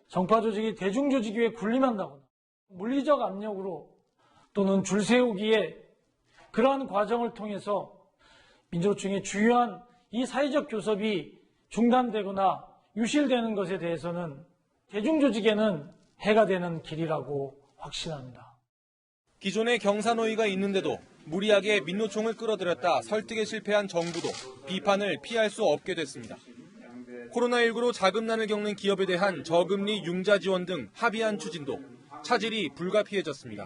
정파 조직이 대중 조직 위에 군림한다거나 물리적 압력으로 또는 줄 세우기에 그러한 과정을 통해서 민주노총의 주요한 이 사회적 교섭이 중단되거나 유실되는 것에 대해서는 대중 조직에는 해가 되는 길이라고 확신합니다. 기존에 경사노위가 있는데도 무리하게 민노총을 끌어들였다 설득에 실패한 정부도 비판을 피할 수 없게 됐습니다. 코로나19로 자금난을 겪는 기업에 대한 저금리 융자 지원 등 합의안 추진도 차질이 불가피해졌습니다.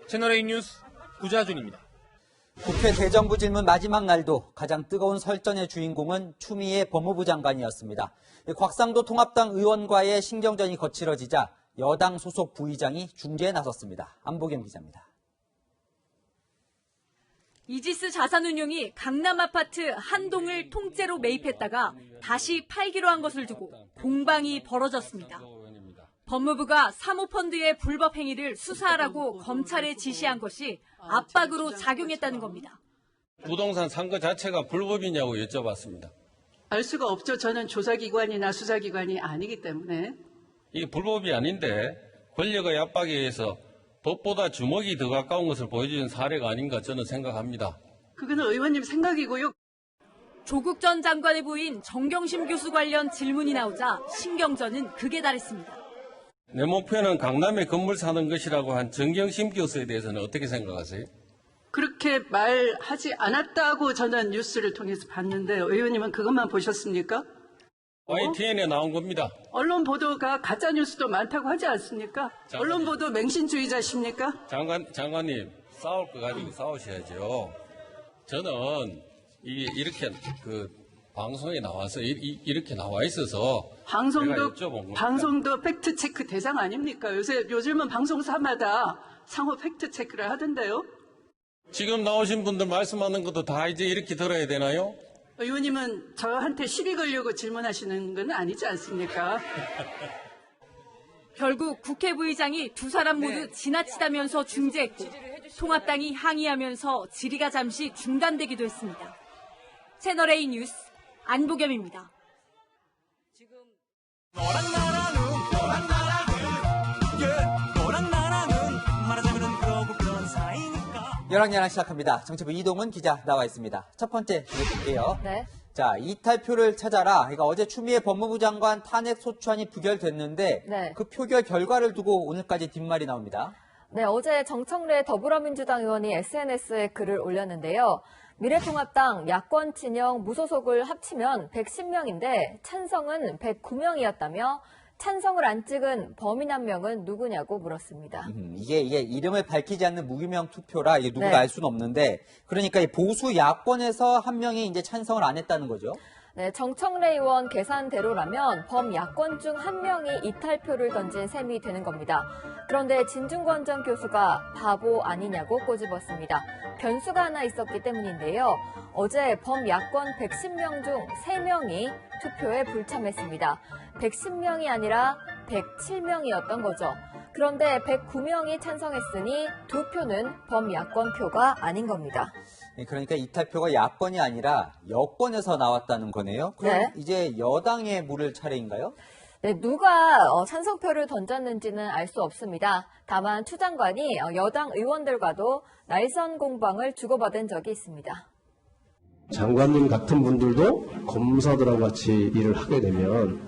채널A 뉴스 구자준입니다. 국회 대정부 질문 마지막 날도 가장 뜨거운 설전의 주인공은 추미애 법무부 장관이었습니다. 곽상도 통합당 의원과의 신경전이 거칠어지자 여당 소속 부의장이 중재에 나섰습니다. 안보경 기자입니다. 이지스 자산운용이 강남 아파트 한 동을 통째로 매입했다가 다시 팔기로 한 것을 두고 공방이 벌어졌습니다. 법무부가 사모펀드의 불법 행위를 수사하라고 검찰에 지시한 것이 압박으로 작용했다는 겁니다. 부동산 산 거 자체가 불법이냐고 여쭤봤습니다. 알 수가 없죠. 저는 조사기관이나 수사기관이 아니기 때문에. 이게 불법이 아닌데 권력의 압박에 의해서 법보다 주먹이 더 가까운 것을 보여주는 사례가 아닌가 저는 생각합니다. 그거는 의원님 생각이고요. 조국 전 장관의 부인 정경심 교수 관련 질문이 나오자 신경전은 극에 달했습니다. 내 목표는 강남에 건물 사는 것이라고 한 정경심 교수에 대해서는 어떻게 생각하세요? 그렇게 말하지 않았다고 저는 뉴스를 통해서 봤는데 의원님은 그것만 보셨습니까? YTN에 나온 겁니다. 언론 보도가 가짜 뉴스도 많다고 하지 않습니까? 언론 보도 맹신주의자십니까? 장관님 싸울 거 가지고 싸우셔야죠. 저는 이게 이렇게 방송에 나와서 이렇게 나와 있어서 방송도 팩트 체크 대상 아닙니까? 요즘은 방송사마다 상호 팩트 체크를 하던데요. 지금 나오신 분들 말씀하는 것도 다 이제 이렇게 들어야 되나요? 의원님은 저한테 시비 걸려고 질문하시는 건 아니지 않습니까? 결국 국회 부의장이 두 사람 모두 지나치다면서 중재했고 통합당이 항의하면서 질의가 잠시 중단되기도 했습니다. 채널A 뉴스 안보겸입니다. 열왕야랑 시작합니다. 정치부 이동훈 기자 나와 있습니다. 첫 번째 드릴게요. 네. 자, 이탈표를 찾아라. 그러니까 어제 추미애 법무부 장관 탄핵 소추안이 부결됐는데 네. 그 표결 결과를 두고 오늘까지 뒷말이 나옵니다. 네, 어제 정청래 더불어민주당 의원이 SNS에 글을 올렸는데요. 미래통합당 야권 진영 무소속을 합치면 110명인데 찬성은 109명이었다며 찬성을 안 찍은 범인 한 명은 누구냐고 물었습니다. 이게 이름을 밝히지 않는 무기명 투표라 이게 누구가 네. 알 수는 없는데 그러니까 이 보수 야권에서 한 명이 이제 찬성을 안 했다는 거죠. 네, 정청래 의원 계산대로라면 범야권 중 한 명이 이탈표를 던진 셈이 되는 겁니다. 그런데 진중권 전 교수가 바보 아니냐고 꼬집었습니다. 변수가 하나 있었기 때문인데요. 어제 범야권 110명 중 3명이 투표에 불참했습니다. 110명이 아니라 107명이었던 거죠. 그런데 109명이 찬성했으니 두 표는 범야권 표가 아닌 겁니다. 그러니까 이탈표가 야권이 아니라 여권에서 나왔다는 거네요. 그럼 네. 이제 여당에 물을 차례인가요? 네, 누가 찬성표를 던졌는지는 알 수 없습니다. 다만 추 장관이 여당 의원들과도 날선 공방을 주고받은 적이 있습니다. 장관님 같은 분들도 검사들하고 같이 일을 하게 되면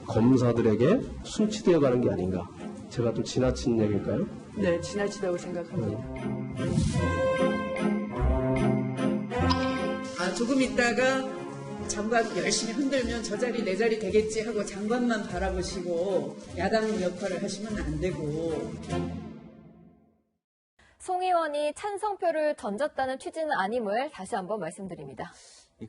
검사들에게 순치되어 가는 게 아닌가. 제가 좀 지나친 얘기일까요? 네, 지나치다고 생각합니다. 조금 있다가 장관 열심히 흔들면 저 자리 내 자리 되겠지 하고 장관만 바라보시고 야당 역할을 하시면 안 되고. 송 의원이 찬성표를 던졌다는 취지는 아님을 다시 한번 말씀드립니다.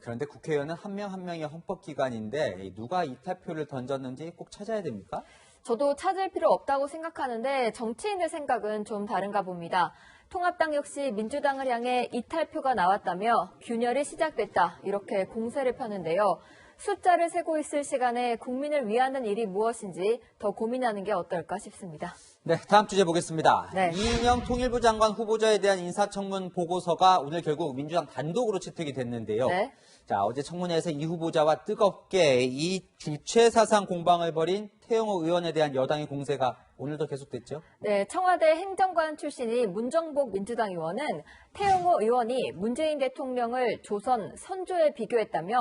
그런데 국회의원은 한 명 한 명이 헌법기관인데 누가 이탈표를 던졌는지 꼭 찾아야 됩니까? 저도 찾을 필요 없다고 생각하는데 정치인들 생각은 좀 다른가 봅니다. 통합당 역시 민주당을 향해 이탈표가 나왔다며 균열이 시작됐다 이렇게 공세를 펴는데요. 숫자를 세고 있을 시간에 국민을 위하는 일이 무엇인지 더 고민하는 게 어떨까 싶습니다. 네, 다음 주제 보겠습니다. 네. 이인영 통일부 장관 후보자에 대한 인사청문 보고서가 오늘 결국 민주당 단독으로 채택이 됐는데요. 네. 자, 어제 청문회에서 이 후보자와 뜨겁게 이 주체 사상 공방을 벌인 태영호 의원에 대한 여당의 공세가 오늘도 계속됐죠? 네, 청와대 행정관 출신이 문정복 민주당 의원은 태영호 의원이 문재인 대통령을 조선 선조에 비교했다며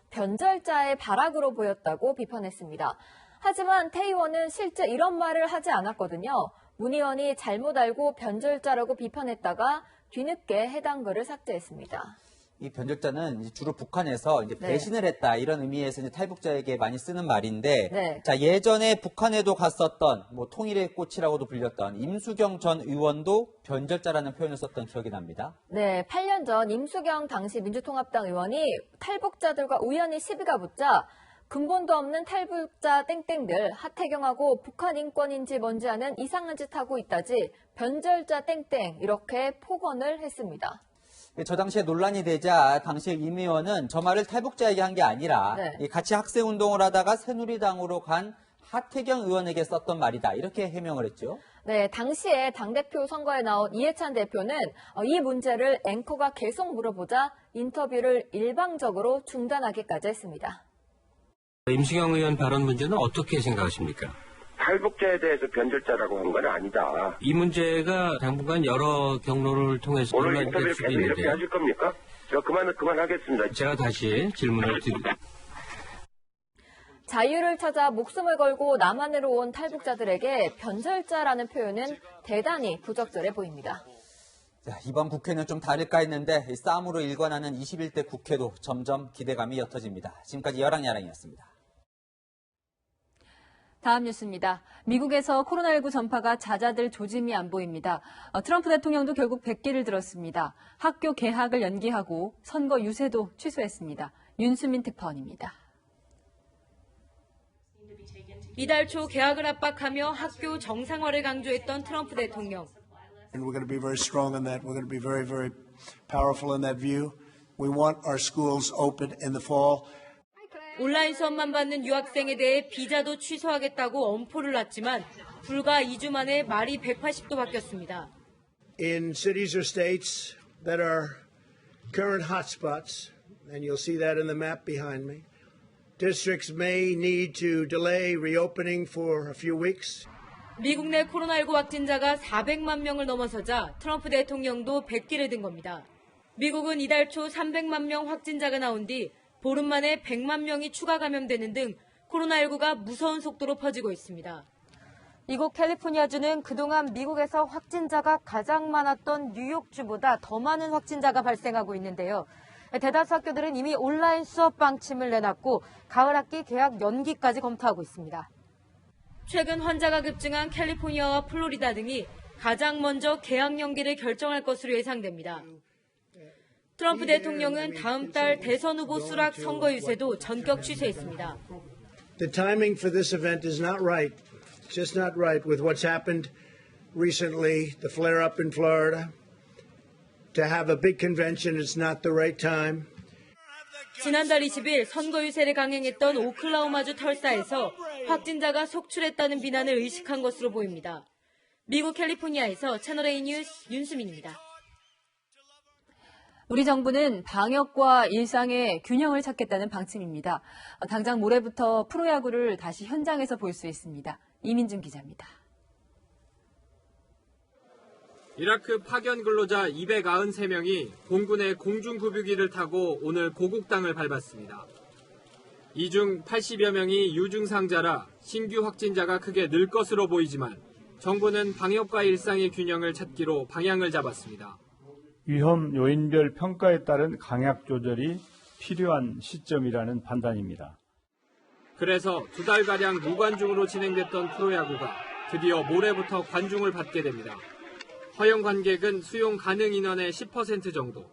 변절자의 발악으로 보였다고 비판했습니다. 하지만 태 의원은 실제 이런 말을 하지 않았거든요. 문 의원이 잘못 알고 변절자라고 비판했다가 뒤늦게 해당 글을 삭제했습니다. 이 변절자는 주로 북한에서 이제 배신을 했다 이런 의미에서 이제 탈북자에게 많이 쓰는 말인데, 네. 자 예전에 북한에도 갔었던 뭐 통일의 꽃이라고도 불렸던 임수경 전 의원도 변절자라는 표현을 썼던 기억이 납니다. 네, 8년 전 임수경 당시 민주통합당 의원이 탈북자들과 우연히 시비가 붙자 근본도 없는 탈북자 땡땡들 하태경하고 북한 인권인지 뭔지 아는 이상한 짓 하고 있다지 변절자 땡땡 이렇게 폭언을 했습니다. 저 당시에 논란이 되자 당시 임 의원은 저 말을 탈북자에게 한 게 아니라 같이 학생운동을 하다가 새누리당으로 간 하태경 의원에게 썼던 말이다. 이렇게 해명을 했죠. 네, 당시에 당대표 선거에 나온 이해찬 대표는 이 문제를 앵커가 계속 물어보자 인터뷰를 일방적으로 중단하기까지 했습니다. 임수경 의원 발언 문제는 어떻게 생각하십니까? 탈북자에 대해서 변절자라고 한 건 아니다. 이 문제가 당분간 여러 경로를 통해서 오늘 논란이 인터뷰를 될 수도 계속 이렇게 있는데요. 하실 겁니까? 제가 그만하겠습니다. 제가 다시 질문을 드립니다. 자유를 찾아 목숨을 걸고 남한으로 온 탈북자들에게 변절자라는 표현은 대단히 부적절해 보입니다. 자, 이번 국회는 좀 다를까 했는데 싸움으로 일관하는 21대 국회도 점점 기대감이 옅어집니다. 지금까지 여랑야랑이었습니다. 다음 뉴스입니다. 미국에서 코로나19 전파가 잦아들 조짐이 안 보입니다. 트럼프 대통령도 결국 백기를 들었습니다. 학교 개학을 연기하고 선거 유세도 취소했습니다. 윤수민 특파원입니다. 이달 초 개학을 압박하며 학교 정상화를 강조했던 트럼프 대통령. And we're going to be very strong on that. We're going to be very, very powerful in that view. We want our schools open in the fall. 온라인 수업만 받는 유학생에 대해 비자도 취소하겠다고 엄포를 놨지만 불과 2주 만에 말이 180도 바뀌었습니다. In cities or states that are current hotspots, and you'll see that in the map behind me, districts may need to delay reopening for a few weeks. 미국 내 코로나19 확진자가 400만 명을 넘어서자 트럼프 대통령도 백기를 든 겁니다. 미국은 이달 초 300만 명 확진자가 나온 뒤 보름 만에 100만 명이 추가 감염되는 등 코로나19가 무서운 속도로 퍼지고 있습니다. 이곳 캘리포니아주는 그동안 미국에서 확진자가 가장 많았던 뉴욕주보다 더 많은 확진자가 발생하고 있는데요. 대다수 학교들은 이미 온라인 수업 방침을 내놨고 가을 학기 개학 연기까지 검토하고 있습니다. 최근 환자가 급증한 캘리포니아와 플로리다 등이 가장 먼저 개학 연기를 결정할 것으로 예상됩니다. 트럼프 대통령은 다음 달 대선 후보 수락 선거 유세도 전격 취소했습니다. The timing for this event is not right. It's just not right with what's happened recently, the flare-up in Florida. To have a big convention is not the right time. 지난달 20일 선거 유세를 강행했던 오클라호마주 털사에서 확진자가 속출했다는 비난을 의식한 것으로 보입니다. 미국 캘리포니아에서 채널A 뉴스 윤수민입니다. 우리 정부는 방역과 일상의 균형을 찾겠다는 방침입니다. 당장 모레부터 프로야구를 다시 현장에서 볼 수 있습니다. 이민준 기자입니다. 이라크 파견 근로자 293명이 공군의 공중급유기를 타고 오늘 고국 땅을 밟았습니다. 이 중 80여 명이 유증상자라 신규 확진자가 크게 늘 것으로 보이지만 정부는 방역과 일상의 균형을 찾기로 방향을 잡았습니다. 위험 요인별 평가에 따른 강약 조절이 필요한 시점이라는 판단입니다. 그래서 2달가량 무관중으로 진행됐던 프로야구가 드디어 모레부터 관중을 받게 됩니다. 허용 관객은 수용 가능 인원의 10% 정도.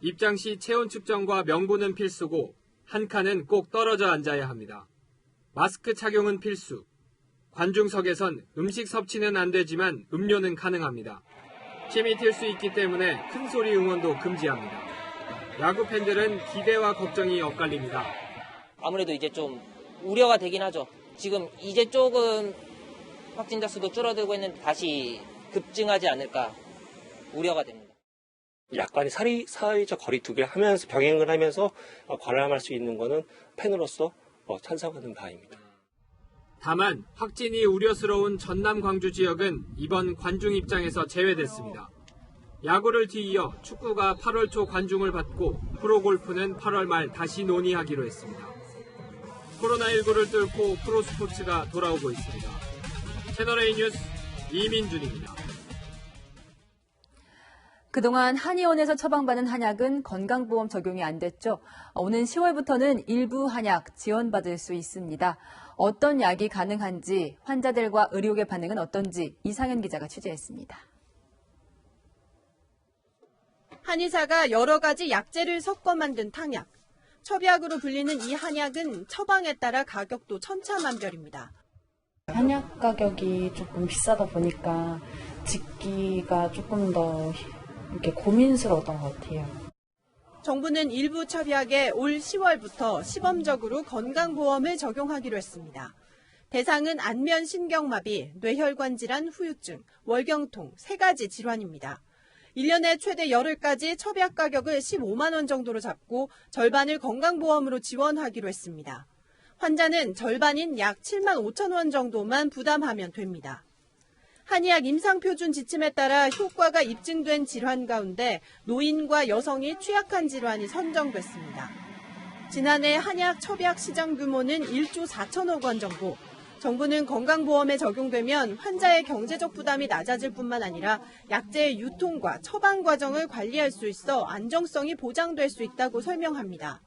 입장 시 체온 측정과 명부는 필수고 한 칸은 꼭 떨어져 앉아야 합니다. 마스크 착용은 필수. 관중석에선 음식 섭취는 안 되지만 음료는 가능합니다. 침이 튈 수 있기 때문에 큰 소리 응원도 금지합니다. 야구 팬들은 기대와 걱정이 엇갈립니다. 아무래도 이제 좀 우려가 되긴 하죠. 지금 이제 조금 확진자 수도 줄어들고 있는데 다시 급증하지 않을까 우려가 됩니다. 약간의 사회적 거리두기를 하면서 병행을 하면서 관람할 수 있는 것은 팬으로서 찬성하는 바입니다. 다만 확진이 우려스러운 전남 광주 지역은 이번 관중 입장에서 제외됐습니다. 야구를 뒤이어 축구가 8월 초 관중을 받고 프로골프는 8월 말 다시 논의하기로 했습니다. 코로나19를 뚫고 프로스포츠가 돌아오고 있습니다. 채널A 뉴스 이민준입니다. 그동안 한의원에서 처방받은 한약은 건강보험 적용이 안 됐죠. 오는 10월부터는 일부 한약 지원받을 수 있습니다. 어떤 약이 가능한지, 환자들과 의료계 반응은 어떤지 이상현 기자가 취재했습니다. 한의사가 여러 가지 약재를 섞어 만든 탕약. 첩약으로 불리는 이 한약은 처방에 따라 가격도 천차만별입니다. 한약 가격이 조금 비싸다 보니까 짓기가 조금 더 이렇게 고민스러웠던 것 같아요. 정부는 일부 첩약에 올 10월부터 시범적으로 건강보험을 적용하기로 했습니다. 대상은 안면 신경마비, 뇌혈관 질환, 후유증, 월경통 3가지 질환입니다. 1년에 최대 열흘까지 첩약 가격을 15만 원 정도로 잡고 절반을 건강보험으로 지원하기로 했습니다. 환자는 절반인 약 7만 5천 원 정도만 부담하면 됩니다. 한의학 임상표준 지침에 따라 효과가 입증된 질환 가운데 노인과 여성이 취약한 질환이 선정됐습니다. 지난해 한약 첩약 시장 규모는 1조 4천억 원 정도. 정부는 건강보험에 적용되면 환자의 경제적 부담이 낮아질 뿐만 아니라 약재의 유통과 처방 과정을 관리할 수 있어 안정성이 보장될 수 있다고 설명합니다.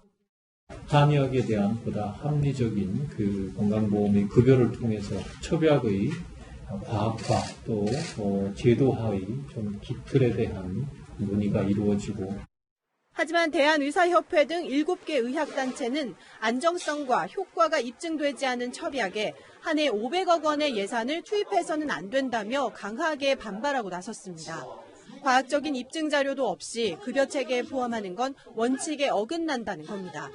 한의학에 대한 보다 합리적인 그 건강보험의 급여를 통해서 첩약의 과학화 또 제도화의 좀 기틀에 대한 논의가 이루어지고. 하지만 대한의사협회 등 7개 의학단체는 안정성과 효과가 입증되지 않은 첩약에 한 해 500억 원의 예산을 투입해서는 안 된다며 강하게 반발하고 나섰습니다. 과학적인 입증 자료도 없이 급여 체계에 포함하는 건 원칙에 어긋난다는 겁니다.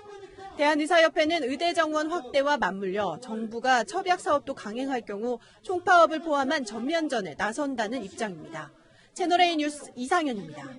대한의사협회는 의대 정원 확대와 맞물려 정부가 첩약 사업도 강행할 경우 총파업을 포함한 전면전에 나선다는 입장입니다. 채널A 뉴스 이상현입니다.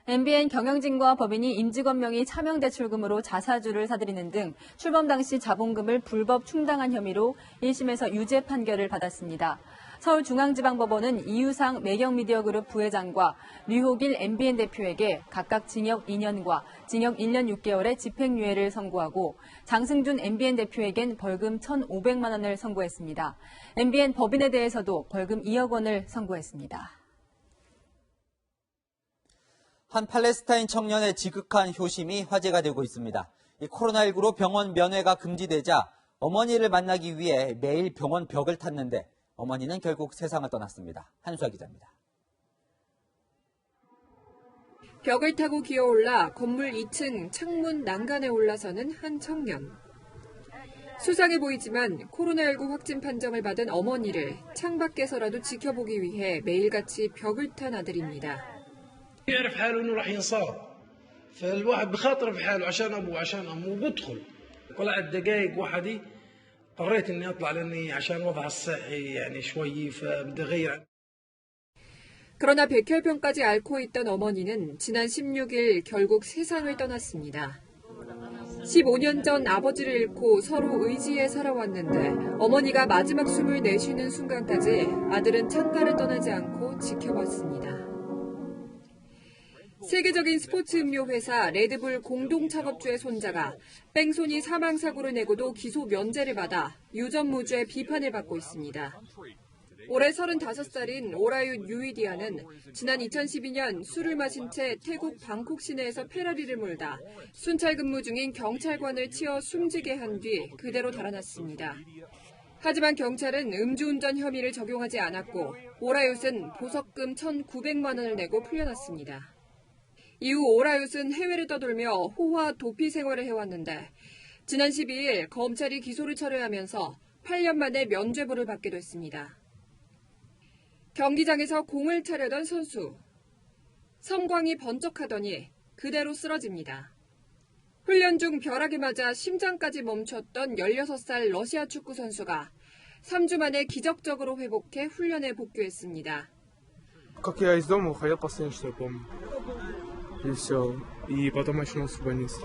MBN 경영진과 법인이 임직원 명의 차명대출금으로 자사주를 사들이는 등 출범 당시 자본금을 불법 충당한 혐의로 1심에서 유죄 판결을 받았습니다. 서울중앙지방법원은 이유상 매경미디어그룹 부회장과 류호길 MBN 대표에게 각각 징역 2년과 징역 1년 6개월의 집행유예를 선고하고 장승준 MBN 대표에겐 벌금 1,500만 원을 선고했습니다. MBN 법인에 대해서도 벌금 2억 원을 선고했습니다. 한 팔레스타인 청년의 지극한 효심이 화제가 되고 있습니다. 이 코로나19로 병원 면회가 금지되자 어머니를 만나기 위해 매일 병원 벽을 탔는데 어머니는 결국 세상을 떠났습니다. 한수아 기자입니다. 벽을 타고 기어올라 건물 2층 창문 난간에 올라서는 한 청년. 수상해 보이지만 코로나19 확진 판정을 받은 어머니를 창밖에서라도 지켜보기 위해 매일같이 벽을 탄 아들입니다. يعرف حاله انه راح ينصاب فالواحد بخاطر في حاله عشان ابوه وعشان امه بدخل طلعت دقائق وحدي اضطريت اني اطلع لاني عشان وضعها الصحي يعني شوي فبدي اغير. 그러나 백혈병까지 앓고 있던 어머니는 지난 16일 결국 세상을 떠났습니다. 15년 전 아버지를 잃고 서로 의지해 살아왔는데 어머니가 마지막 숨을 내쉬는 순간까지 아들은 창가를 떠나지 않고 지켜봤습니다. 세계적인 스포츠 음료 회사 레드불 공동 창업주의 손자가 뺑소니 사망사고를 내고도 기소 면제를 받아 유전무죄 비판을 받고 있습니다. 올해 35살인 오라윳 유이디아는 지난 2012년 술을 마신 채 태국 방콕 시내에서 페라리를 몰다 순찰 근무 중인 경찰관을 치어 숨지게 한 뒤 그대로 달아났습니다. 하지만 경찰은 음주운전 혐의를 적용하지 않았고 오라윳은 보석금 1,900만 원을 내고 풀려났습니다. 이후 오라윳은 해외를 떠돌며 호화 도피 생활을 해왔는데 지난 12일 검찰이 기소를 철회하면서 8년 만에 면죄부를 받게 됐습니다. 경기장에서 공을 차려던 선수. 섬광이 번쩍하더니 그대로 쓰러집니다. 훈련 중 벼락에 맞아 심장까지 멈췄던 16살 러시아 축구 선수가 3주 만에 기적적으로 회복해 훈련에 복귀했습니다. Как я из дома уходил последний, что я помню. И все. И потом очнулся в больнице.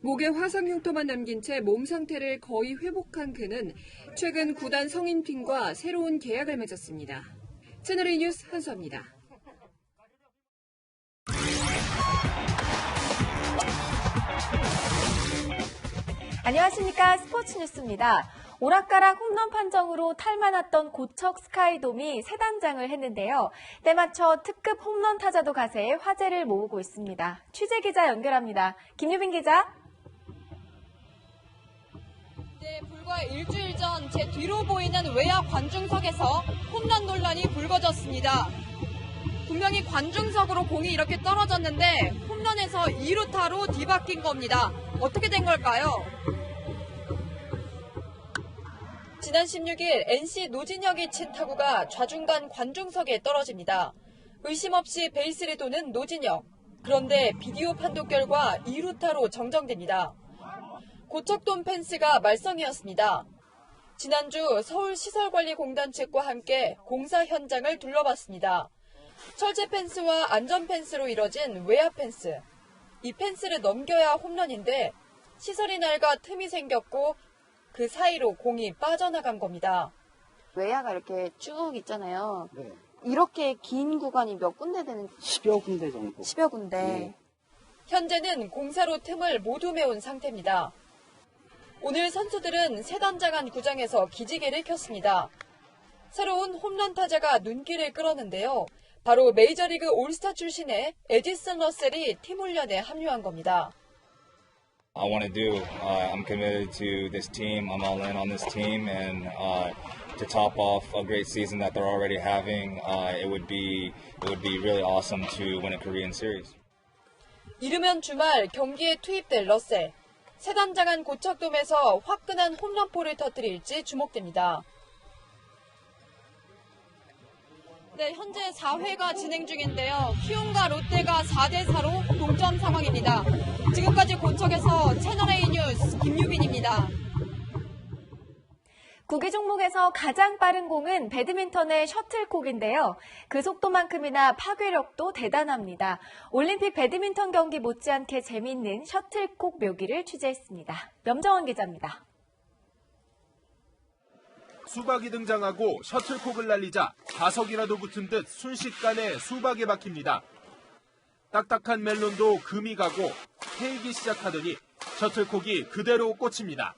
목에 화상 흉터만 남긴 채 몸 상태를 거의 회복한 그는 최근 구단 성인팀과 새로운 계약을 맺었습니다. 채널A 뉴스 한수아입니다. 안녕하십니까. 스포츠 뉴스입니다. 오락가락 홈런 판정으로 탈만했던 고척 스카이돔이 새 단장을 했는데요. 때맞춰 특급 홈런 타자도 가세해 화제를 모으고 있습니다. 취재 기자 연결합니다. 김유빈 기자. 네, 불과 일주일 전 제 뒤로 보이는 외야 관중석에서 홈런 논란이 불거졌습니다. 분명히 관중석으로 공이 이렇게 떨어졌는데 홈런에서 2루타로 뒤바뀐 겁니다. 어떻게 된 걸까요? 지난 16일 NC 노진혁이 친 타구가 좌중간 관중석에 떨어집니다. 의심 없이 베이스를 도는 노진혁. 그런데 비디오 판독 결과 2루타로 정정됩니다. 고척돔 펜스가 말썽이었습니다. 지난주 서울시설관리공단 측과 함께 공사 현장을 둘러봤습니다. 철제 펜스와 안전 펜스로 이뤄진 외야 펜스. 이 펜스를 넘겨야 홈런인데 시설이 낡아 틈이 생겼고 그 사이로 공이 빠져나간 겁니다. 외야가 이렇게 쭉 있잖아요. 네. 이렇게 긴 구간이 몇 군데 되는? 10여 군데 정도. 10여 군데. 네. 현재는 공사로 틈을 모두 메운 상태입니다. 오늘 선수들은 새 단장한 구장에서 기지개를 켰습니다. 새로운 홈런 타자가 눈길을 끌었는데요. 바로 메이저리그 올스타 출신의 에디슨 러셀이 팀 훈련에 합류한 겁니다. I want to do. I'm committed to this team. I'm all in on this team, and to top off a great season that they're already having, it would be really awesome to win a Korean series. 이르면 주말 경기에 투입될 러셀. 새 단장한 고척돔에서 화끈한 홈런포를 터뜨릴지 주목됩니다. 네, 현재 4회가 진행 중인데요. 키움과 롯데가 4대4로 동점 상황입니다. 지금까지 고척에서 채널A 뉴스 김유빈입니다. 구기 종목에서 가장 빠른 공은 배드민턴의 셔틀콕인데요. 그 속도만큼이나 파괴력도 대단합니다. 올림픽 배드민턴 경기 못지않게 재미있는 셔틀콕 묘기를 취재했습니다. 염정원 기자입니다. 수박이 등장하고 셔틀콕을 날리자 자석이라도 붙은 듯 순식간에 수박에 박힙니다. 딱딱한 멜론도 금이 가고 태이기 시작하더니 셔틀콕이 그대로 꽂힙니다.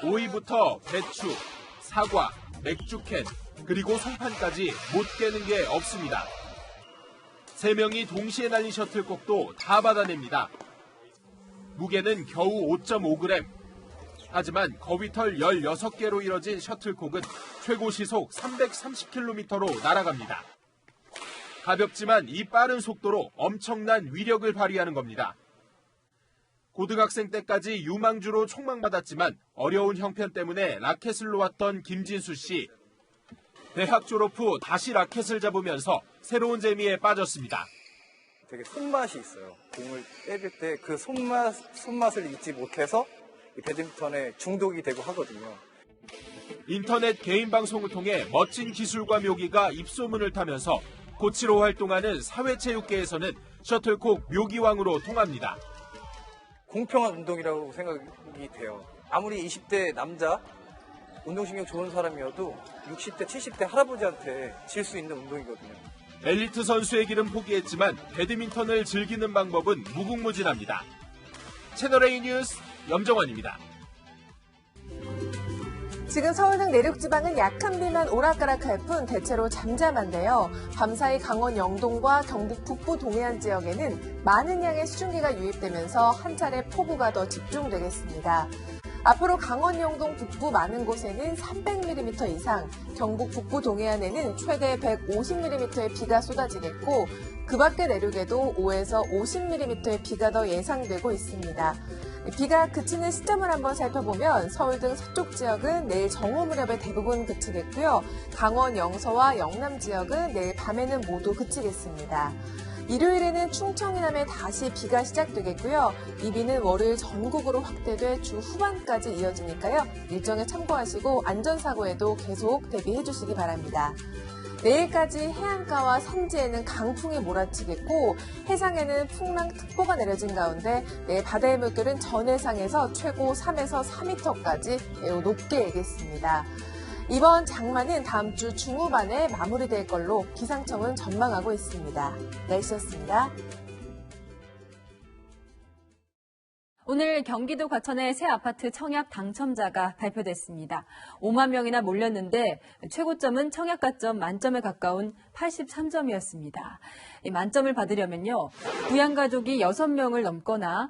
오이부터 배추, 사과, 맥주캔, 그리고 송판까지 못 깨는 게 없습니다. 3명이 동시에 날린 셔틀콕도 다 받아냅니다. 무게는 겨우 5.5g. 하지만 거위털 16개로 이뤄진 셔틀콕은 최고 시속 330km로 날아갑니다. 가볍지만 이 빠른 속도로 엄청난 위력을 발휘하는 겁니다. 고등학생 때까지 유망주로 촉망받았지만 어려운 형편 때문에 라켓을 놓았던 김진수 씨. 대학 졸업 후 다시 라켓을 잡으면서 새로운 재미에 빠졌습니다. 되게 손맛이 있어요. 공을 때릴 때 그 손맛을 잊지 못해서 이 배드민턴에 중독이 되고 하거든요. 인터넷 개인 방송을 통해 멋진 기술과 묘기가 입소문을 타면서 코치로 활동하는 사회체육계에서는 셔틀콕 묘기왕으로 통합니다. 공평한 운동이라고 생각이 돼요. 아무리 20대 남자, 운동신경 좋은 사람이어도 60대, 70대 할아버지한테 질 수 있는 운동이거든요. 엘리트 선수의 길은 포기했지만 배드민턴을 즐기는 방법은 무궁무진합니다. 채널A 뉴스 염정원입니다. 지금 서울 등 내륙지방은 약한 비만 오락가락할 뿐 대체로 잠잠한데요. 밤사이 강원 영동과 경북 북부 동해안 지역에는 많은 양의 수증기가 유입되면서 한 차례 폭우가 더 집중되겠습니다. 앞으로 강원 영동 북부 많은 곳에는 300mm 이상, 경북 북부 동해안에는 최대 150mm의 비가 쏟아지겠고 그 밖의 내륙에도 5에서 50mm의 비가 더 예상되고 있습니다. 비가 그치는 시점을 한번 살펴보면 서울 등 서쪽 지역은 내일 정오 무렵에 대부분 그치겠고요. 강원 영서와 영남 지역은 내일 밤에는 모두 그치겠습니다. 일요일에는 충청 이남에 다시 비가 시작되겠고요. 이 비는 월요일 전국으로 확대돼 주 후반까지 이어지니까요. 일정에 참고하시고 안전사고에도 계속 대비해 주시기 바랍니다. 내일까지 해안가와 산지에는 강풍이 몰아치겠고 해상에는 풍랑특보가 내려진 가운데 내일 바다의 물결은 전해상에서 최고 3에서 4m까지 매우 높게 일겠습니다. 이번 장마는 다음 주 중후반에 마무리될 걸로 기상청은 전망하고 있습니다. 날씨였습니다. 오늘 경기도 과천의 새 아파트 청약 당첨자가 발표됐습니다. 5만 명이나 몰렸는데 최고점은 청약 가점 만점에 가까운 83점이었습니다. 이 만점을 받으려면요, 부양가족이 6명을 넘거나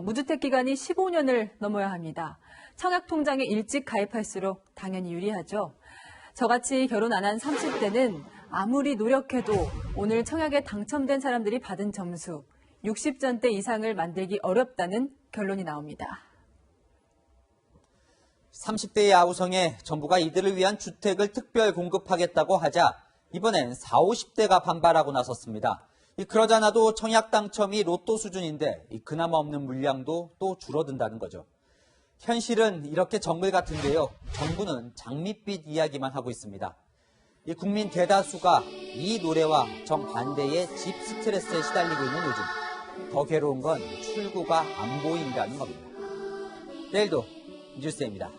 무주택 기간이 15년을 넘어야 합니다. 청약 통장에 일찍 가입할수록 당연히 유리하죠. 저같이 결혼 안 한 30대는 아무리 노력해도 오늘 청약에 당첨된 사람들이 받은 점수 60점대 이상을 만들기 어렵다는 결론이 나옵니다. 30대의 아우성에 정부가 이들을 위한 주택을 특별 공급하겠다고 하자 이번엔 40, 50대가 반발하고 나섰습니다. 그러지 않아도 청약 당첨이 로또 수준인데 그나마 없는 물량도 또 줄어든다는 거죠. 현실은 이렇게 정글 같은데요. 정부는 장밋빛 이야기만 하고 있습니다. 이 국민 대다수가 이 노래와 정반대의 집 스트레스에 시달리고 있는 요즘, 더 괴로운 건 출구가 안 보인다는 겁니다. 내일도 뉴스입니다.